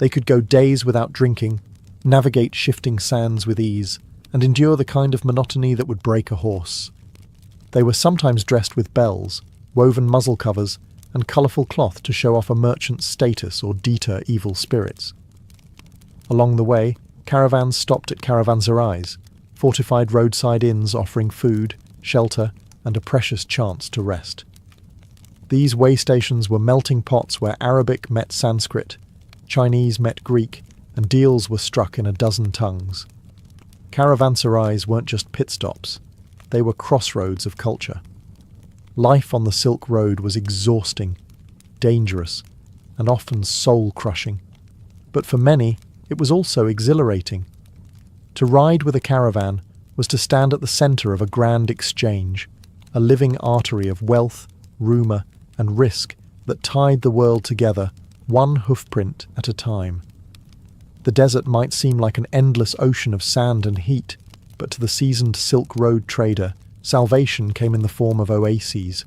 They could go days without drinking, navigate shifting sands with ease, and endure the kind of monotony that would break a horse. They were sometimes dressed with bells, woven muzzle covers, and colourful cloth to show off a merchant's status or deter evil spirits. Along the way, caravans stopped at caravanserais, fortified roadside inns offering food, shelter, and a precious chance to rest. These way stations were melting pots where Arabic met Sanskrit, Chinese met Greek, and deals were struck in a dozen tongues. Caravanserais weren't just pit stops, they were crossroads of culture. Life on the Silk Road was exhausting, dangerous, and often soul-crushing. But for many, it was also exhilarating. To ride with a caravan was to stand at the centre of a grand exchange, a living artery of wealth, rumour, and risk that tied the world together, one hoofprint at a time. The desert might seem like an endless ocean of sand and heat, but to the seasoned Silk Road trader, salvation came in the form of oases,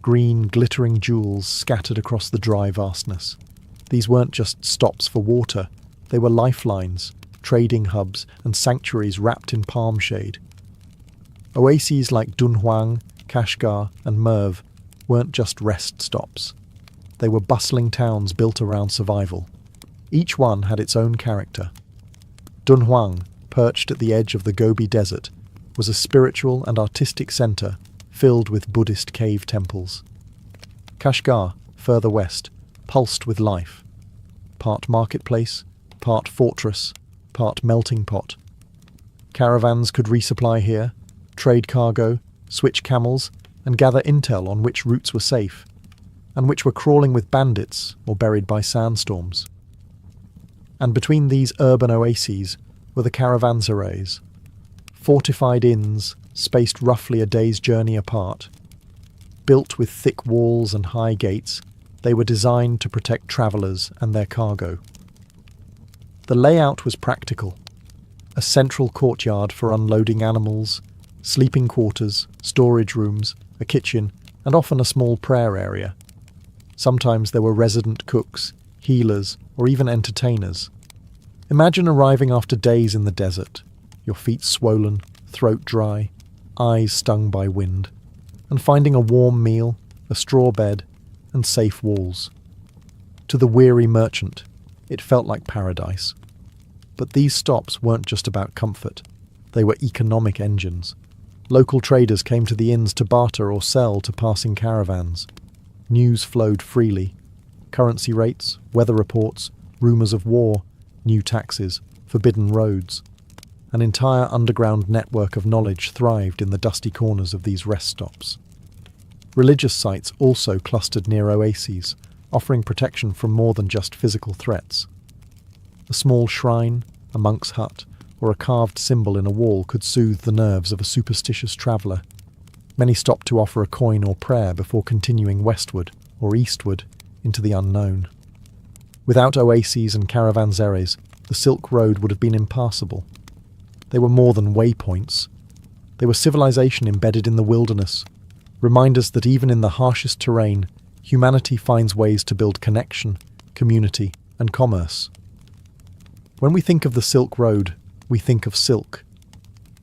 green, glittering jewels scattered across the dry vastness. These weren't just stops for water, they were lifelines, trading hubs, and sanctuaries wrapped in palm shade. Oases like Dunhuang, Kashgar, and Merv weren't just rest stops. They were bustling towns built around survival. Each one had its own character. Dunhuang, perched at the edge of the Gobi Desert, was a spiritual and artistic centre filled with Buddhist cave temples. Kashgar, further west, pulsed with life. Part marketplace, part fortress, part melting pot. Caravans could resupply here, trade cargo, switch camels, and gather intel on which routes were safe, and which were crawling with bandits or buried by sandstorms. And between these urban oases were the caravanserais, fortified inns spaced roughly a day's journey apart. Built with thick walls and high gates, they were designed to protect travellers and their cargo. The layout was practical. A central courtyard for unloading animals, sleeping quarters, storage rooms, a kitchen, and often a small prayer area. Sometimes there were resident cooks, healers, or even entertainers. Imagine arriving after days in the desert, your feet swollen, throat dry, eyes stung by wind, and finding a warm meal, a straw bed, and safe walls. To the weary merchant, it felt like paradise. But these stops weren't just about comfort. They were economic engines. Local traders came to the inns to barter or sell to passing caravans. News flowed freely. Currency rates, weather reports, rumours of war, new taxes, forbidden roads. An entire underground network of knowledge thrived in the dusty corners of these rest stops. Religious sites also clustered near oases, offering protection from more than just physical threats. A small shrine, a monk's hut, or a carved symbol in a wall could soothe the nerves of a superstitious traveller. Many stopped to offer a coin or prayer before continuing westward or eastward into the unknown. Without oases and caravanserais, the Silk Road would have been impassable. They were more than waypoints. They were civilization embedded in the wilderness, reminders that even in the harshest terrain, humanity finds ways to build connection, community, and commerce. When we think of the Silk Road, we think of silk.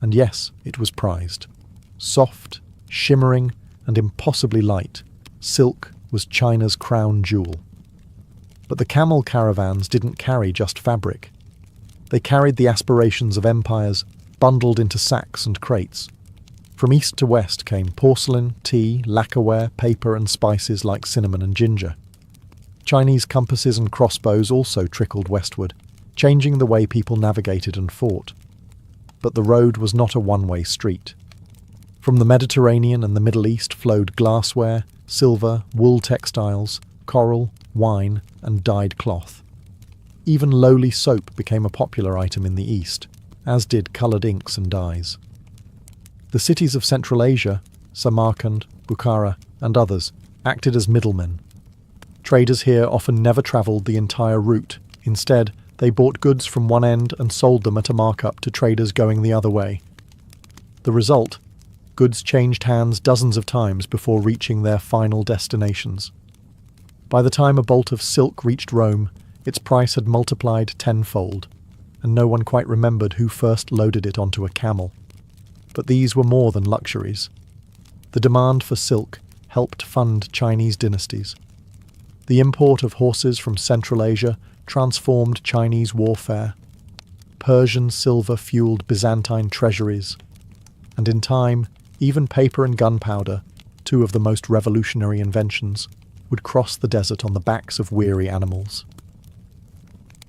And yes, it was prized. Soft, shimmering, and impossibly light, silk was China's crown jewel. But the camel caravans didn't carry just fabric. They carried the aspirations of empires, bundled into sacks and crates. From east to west came porcelain, tea, lacquerware, paper and spices like cinnamon and ginger. Chinese compasses and crossbows also trickled westward, changing the way people navigated and fought. But the road was not a one-way street. From the Mediterranean and the Middle East flowed glassware, silver, wool textiles, coral, wine, and dyed cloth. Even lowly soap became a popular item in the East, as did coloured inks and dyes. The cities of Central Asia, Samarkand, Bukhara, and others, acted as middlemen. Traders here often never travelled the entire route. Instead, they bought goods from one end and sold them at a markup to traders going the other way. The result? Goods changed hands dozens of times before reaching their final destinations. By the time a bolt of silk reached Rome, its price had multiplied tenfold, and no one quite remembered who first loaded it onto a camel. But these were more than luxuries. The demand for silk helped fund Chinese dynasties. The import of horses from Central Asia transformed Chinese warfare. Persian silver fueled Byzantine treasuries. And in time, even paper and gunpowder, two of the most revolutionary inventions, would cross the desert on the backs of weary animals.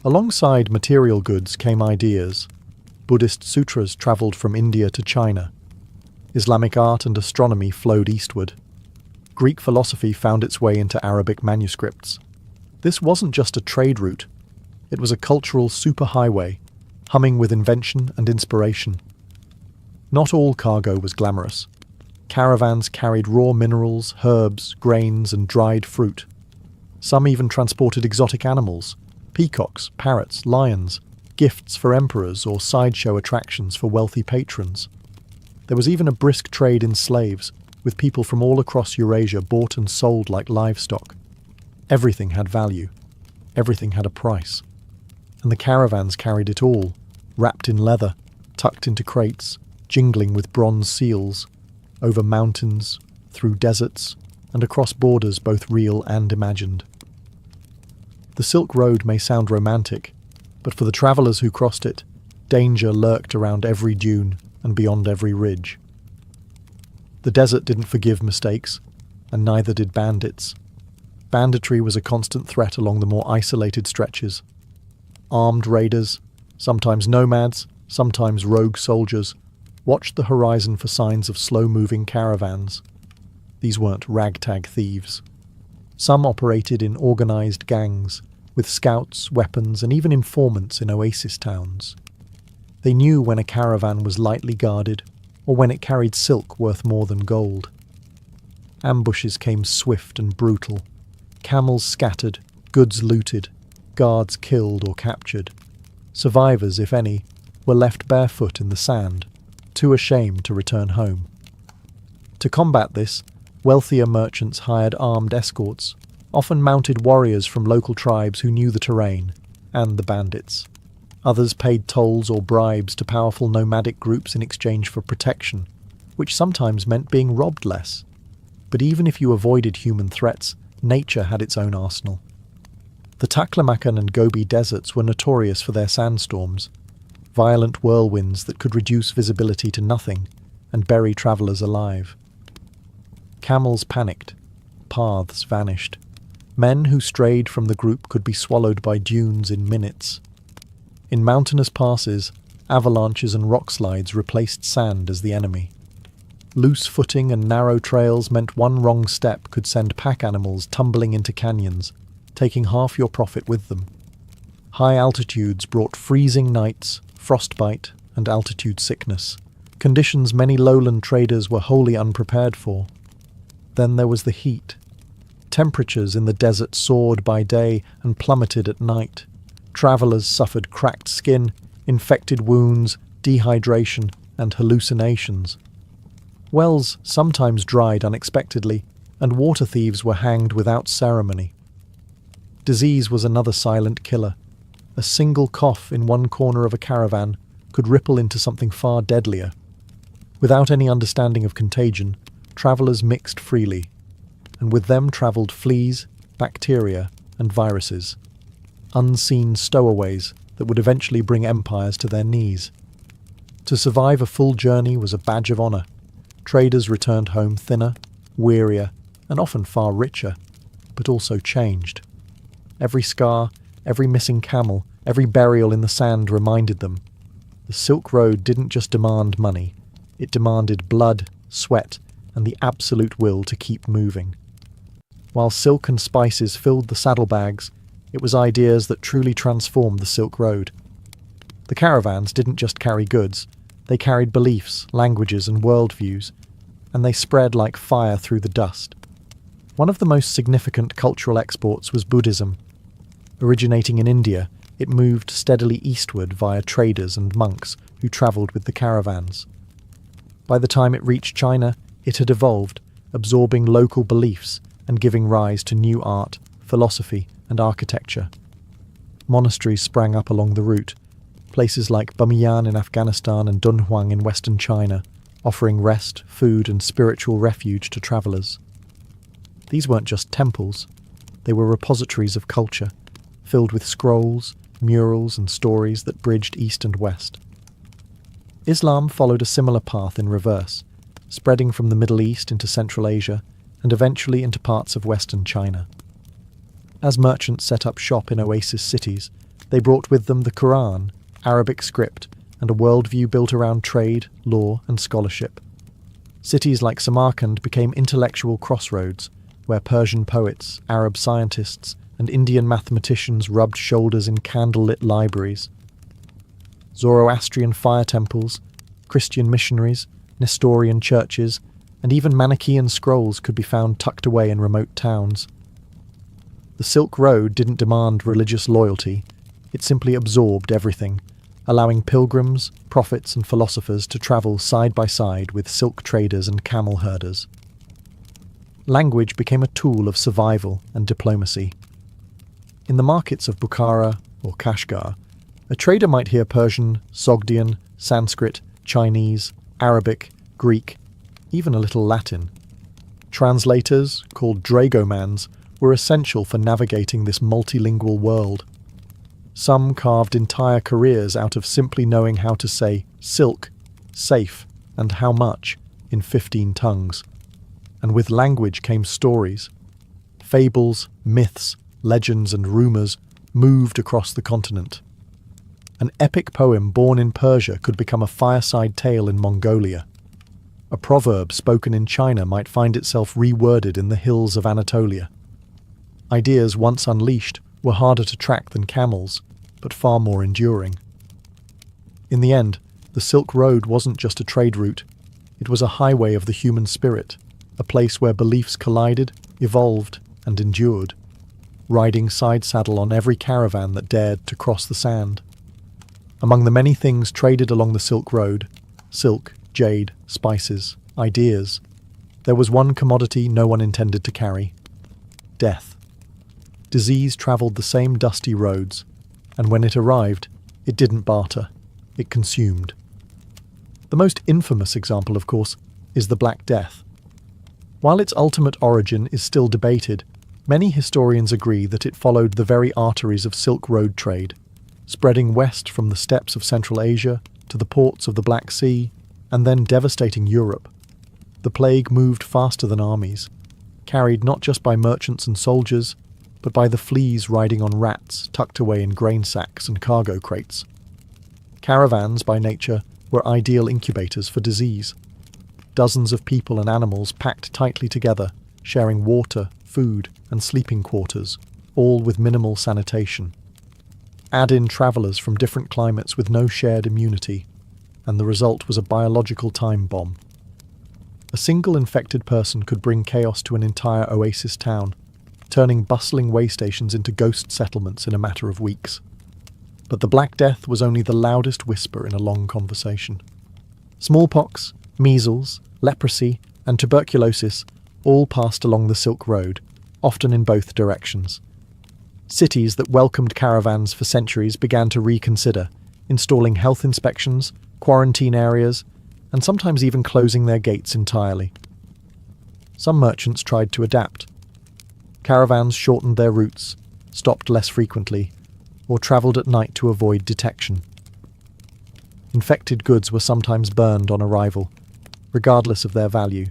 Alongside material goods came ideas. Buddhist sutras travelled from India to China. Islamic art and astronomy flowed eastward. Greek philosophy found its way into Arabic manuscripts. This wasn't just a trade route. It was a cultural superhighway, humming with invention and inspiration. Not all cargo was glamorous. Caravans carried raw minerals, herbs, grains, and dried fruit. Some even transported exotic animals, peacocks, parrots, lions, gifts for emperors or sideshow attractions for wealthy patrons. There was even a brisk trade in slaves, with people from all across Eurasia bought and sold like livestock. Everything had value. Everything had a price. And the caravans carried it all, wrapped in leather, tucked into crates, jingling with bronze seals, over mountains, through deserts, and across borders both real and imagined. The Silk Road may sound romantic, but for the travellers who crossed it, danger lurked around every dune and beyond every ridge. The desert didn't forgive mistakes, and neither did bandits. Banditry was a constant threat along the more isolated stretches. Armed raiders, sometimes nomads, sometimes rogue soldiers, watched the horizon for signs of slow-moving caravans. These weren't ragtag thieves. Some operated in organised gangs, with scouts, weapons, and even informants in oasis towns. They knew when a caravan was lightly guarded, or when it carried silk worth more than gold. Ambushes came swift and brutal. Camels scattered, goods looted, guards killed or captured. Survivors, if any, were left barefoot in the sand, too ashamed to return home. To combat this, wealthier merchants hired armed escorts, often mounted warriors from local tribes who knew the terrain, and the bandits. Others paid tolls or bribes to powerful nomadic groups in exchange for protection, which sometimes meant being robbed less. But even if you avoided human threats, nature had its own arsenal. The Taklamakan and Gobi deserts were notorious for their sandstorms, violent whirlwinds that could reduce visibility to nothing and bury travellers alive. Camels panicked. Paths vanished. Men who strayed from the group could be swallowed by dunes in minutes. In mountainous passes, avalanches and rock slides replaced sand as the enemy. Loose footing and narrow trails meant one wrong step could send pack animals tumbling into canyons, taking half your profit with them. High altitudes brought freezing nights, frostbite, and altitude sickness, conditions many lowland traders were wholly unprepared for. Then there was the heat. Temperatures in the desert soared by day and plummeted at night. Travellers suffered cracked skin, infected wounds, dehydration, and hallucinations. Wells sometimes dried unexpectedly, and water thieves were hanged without ceremony. Disease was another silent killer. A single cough in one corner of a caravan could ripple into something far deadlier. Without any understanding of contagion, travellers mixed freely, and with them travelled fleas, bacteria, and viruses, unseen stowaways that would eventually bring empires to their knees. To survive a full journey was a badge of honour. Traders returned home thinner, wearier, and often far richer, but also changed. Every scar, every missing camel, every burial in the sand reminded them. The Silk Road didn't just demand money, it demanded blood, sweat, and the absolute will to keep moving. While silk and spices filled the saddlebags, it was ideas that truly transformed the Silk Road. The caravans didn't just carry goods, they carried beliefs, languages, and worldviews, and they spread like fire through the dust. One of the most significant cultural exports was Buddhism. Originating in India, it moved steadily eastward via traders and monks who travelled with the caravans. By the time it reached China, it had evolved, absorbing local beliefs and giving rise to new art, philosophy, and architecture. Monasteries sprang up along the route, places like Bamiyan in Afghanistan and Dunhuang in western China, offering rest, food, and spiritual refuge to travellers. These weren't just temples, they were repositories of culture, filled with scrolls, murals, and stories that bridged east and west. Islam followed a similar path in reverse, spreading from the Middle East into Central Asia and eventually into parts of western China. As merchants set up shop in oasis cities, they brought with them the Quran, Arabic script, and a worldview built around trade, law, and scholarship. Cities like Samarkand became intellectual crossroads, where Persian poets, Arab scientists, and Indian mathematicians rubbed shoulders in candlelit libraries. Zoroastrian fire temples, Christian missionaries, Nestorian churches, and even Manichaean scrolls could be found tucked away in remote towns. The Silk Road didn't demand religious loyalty, it simply absorbed everything, allowing pilgrims, prophets, and philosophers to travel side by side with silk traders and camel herders. Language became a tool of survival and diplomacy. In the markets of Bukhara or Kashgar, a trader might hear Persian, Sogdian, Sanskrit, Chinese, Arabic, Greek, even a little Latin. Translators, called dragomans, were essential for navigating this multilingual world. Some carved entire careers out of simply knowing how to say silk, safe, and how much in 15 tongues. And with language came stories. Fables, myths, legends, and rumours moved across the continent. An epic poem born in Persia could become a fireside tale in Mongolia. A proverb spoken in China might find itself reworded in the hills of Anatolia. Ideas once unleashed were harder to track than camels, but far more enduring. In the end, the Silk Road wasn't just a trade route, it was a highway of the human spirit, a place where beliefs collided, evolved, and endured, riding side saddle on every caravan that dared to cross the sand. Among the many things traded along the Silk Road, silk, jade, spices, ideas, there was one commodity no one intended to carry: death. Disease travelled the same dusty roads, and when it arrived, it didn't barter, it consumed. The most infamous example, of course, is the Black Death. While its ultimate origin is still debated, many historians agree that it followed the very arteries of Silk Road trade, spreading west from the steppes of Central Asia to the ports of the Black Sea, and then devastating Europe. The plague moved faster than armies, carried not just by merchants and soldiers, but by the fleas riding on rats tucked away in grain sacks and cargo crates. Caravans, by nature, were ideal incubators for disease. Dozens of people and animals packed tightly together, sharing water, food, and sleeping quarters, all with minimal sanitation. Add in travellers from different climates with no shared immunity, and the result was a biological time bomb. A single infected person could bring chaos to an entire oasis town, turning bustling way stations into ghost settlements in a matter of weeks. But the Black Death was only the loudest whisper in a long conversation. Smallpox, measles, leprosy, and tuberculosis all passed along the Silk Road, often in both directions. Cities that welcomed caravans for centuries began to reconsider, installing health inspections, quarantine areas, and sometimes even closing their gates entirely. Some merchants tried to adapt. Caravans shortened their routes, stopped less frequently, or travelled at night to avoid detection. Infected goods were sometimes burned on arrival, regardless of their value,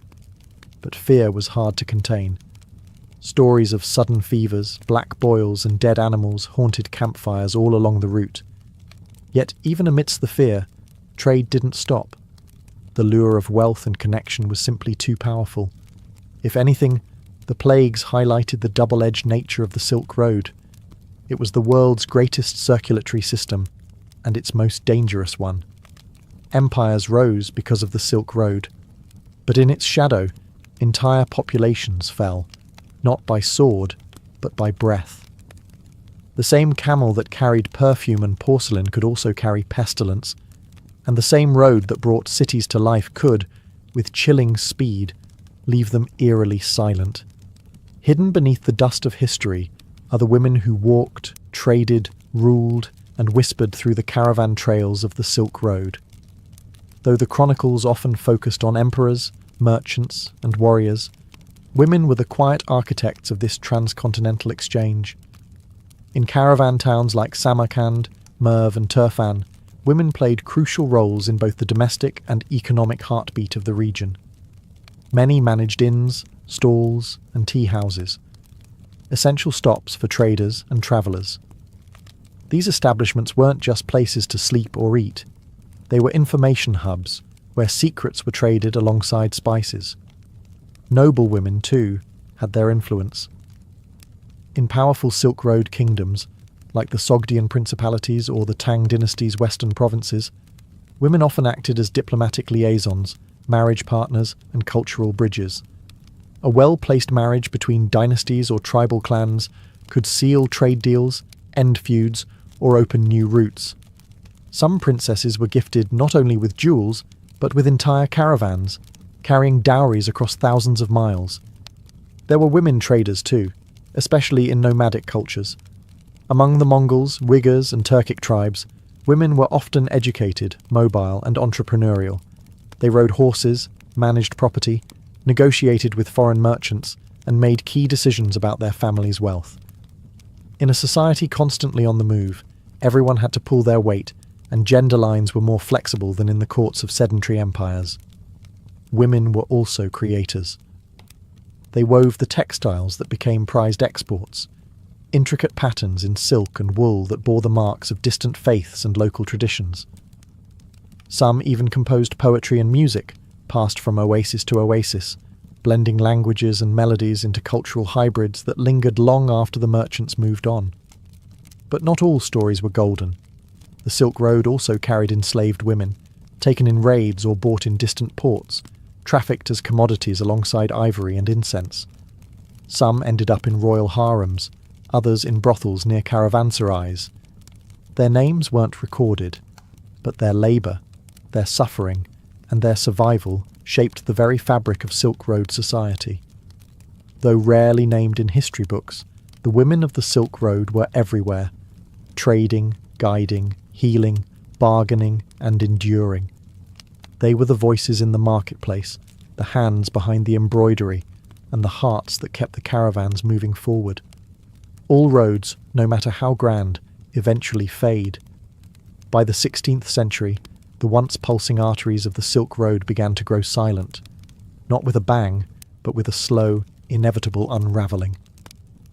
but fear was hard to contain. Stories of sudden fevers, black boils, and dead animals haunted campfires all along the route. Yet even amidst the fear, trade didn't stop. The lure of wealth and connection was simply too powerful. If anything, the plagues highlighted the double-edged nature of the Silk Road. It was the world's greatest circulatory system, and its most dangerous one. Empires rose because of the Silk Road, but in its shadow, entire populations fell, not by sword, but by breath. The same camel that carried perfume and porcelain could also carry pestilence, and the same road that brought cities to life could, with chilling speed, leave them eerily silent. Hidden beneath the dust of history are the women who walked, traded, ruled, and whispered through the caravan trails of the Silk Road. Though the chronicles often focused on emperors, merchants, and warriors, women were the quiet architects of this transcontinental exchange. In caravan towns like Samarkand, Merv, and Turfan, women played crucial roles in both the domestic and economic heartbeat of the region. Many managed inns, stalls, and tea houses, essential stops for traders and travellers. These establishments weren't just places to sleep or eat. They were information hubs, where secrets were traded alongside spices. Noble women, too, had their influence. In powerful Silk Road kingdoms, like the Sogdian principalities or the Tang dynasty's western provinces, women often acted as diplomatic liaisons, marriage partners, and cultural bridges. A well-placed marriage between dynasties or tribal clans could seal trade deals, end feuds, or open new routes. Some princesses were gifted not only with jewels, but with entire caravans, carrying dowries across thousands of miles. There were women traders too, especially in nomadic cultures. Among the Mongols, Uyghurs, and Turkic tribes, women were often educated, mobile, and entrepreneurial. They rode horses, managed property, negotiated with foreign merchants, and made key decisions about their family's wealth. In a society constantly on the move, everyone had to pull their weight, and gender lines were more flexible than in the courts of sedentary empires. Women were also creators. They wove the textiles that became prized exports, intricate patterns in silk and wool that bore the marks of distant faiths and local traditions. Some even composed poetry and music, passed from oasis to oasis, blending languages and melodies into cultural hybrids that lingered long after the merchants moved on. But not all stories were golden. The Silk Road also carried enslaved women, taken in raids or bought in distant ports, trafficked as commodities alongside ivory and incense. Some ended up in royal harems, others in brothels near caravanserais. Their names weren't recorded, but their labour, their suffering, and their survival shaped the very fabric of Silk Road society. Though rarely named in history books, the women of the Silk Road were everywhere, trading, guiding, healing, bargaining, and enduring. They were the voices in the marketplace, the hands behind the embroidery, and the hearts that kept the caravans moving forward. All roads, no matter how grand, eventually fade. By the 16th century, the once pulsing arteries of the Silk Road began to grow silent, not with a bang, but with a slow, inevitable unravelling.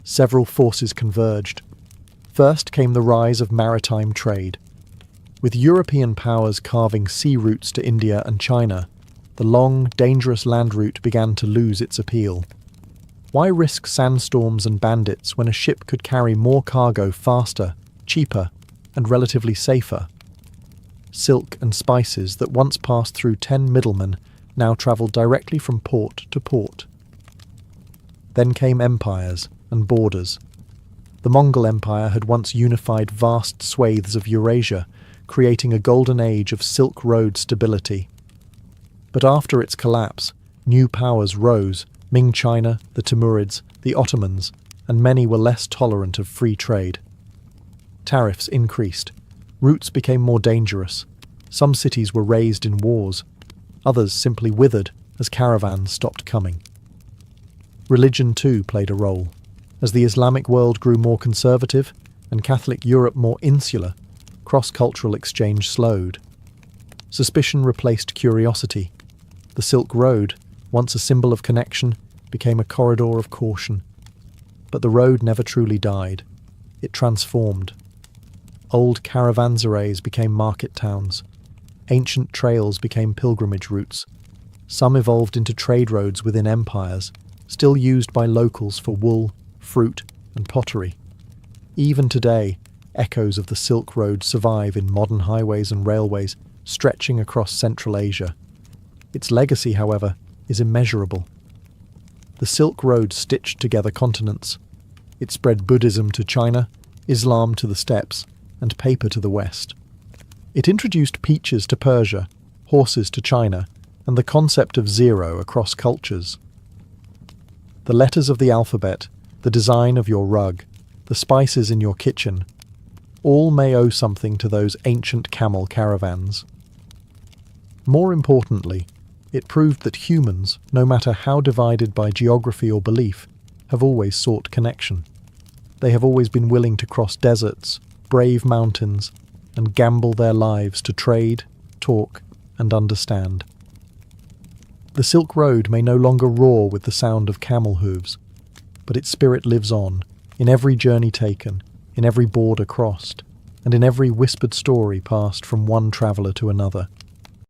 Several forces converged. First came the rise of maritime trade. With European powers carving sea routes to India and China, the long, dangerous land route began to lose its appeal. Why risk sandstorms and bandits when a ship could carry more cargo faster, cheaper, and relatively safer? Silk and spices that once passed through 10 middlemen now travelled directly from port to port. Then came empires and borders. The Mongol Empire had once unified vast swathes of Eurasia, creating a golden age of Silk Road stability. But after its collapse, new powers rose: Ming China, the Timurids, the Ottomans, and many were less tolerant of free trade. Tariffs increased. Routes became more dangerous. Some cities were razed in wars. Others simply withered as caravans stopped coming. Religion too played a role. As the Islamic world grew more conservative and Catholic Europe more insular, cross-cultural exchange slowed. Suspicion replaced curiosity. The Silk Road, once a symbol of connection, became a corridor of caution. But the road never truly died. It transformed. Old caravanserais became market towns. Ancient trails became pilgrimage routes. Some evolved into trade roads within empires, still used by locals for wool, fruit, and pottery. Even today, echoes of the Silk Road survive in modern highways and railways stretching across Central Asia. Its legacy, however, is immeasurable. The Silk Road stitched together continents. It spread Buddhism to China, Islam to the steppes, and paper to the West. It introduced peaches to Persia, horses to China, and the concept of zero across cultures. The letters of the alphabet, the design of your rug, the spices in your kitchen, all may owe something to those ancient camel caravans. More importantly, it proved that humans, no matter how divided by geography or belief, have always sought connection. They have always been willing to cross deserts, brave mountains, and gamble their lives to trade, talk, and understand. The Silk Road may no longer roar with the sound of camel hooves, but its spirit lives on, in every journey taken, in every border crossed, and in every whispered story passed from one traveller to another.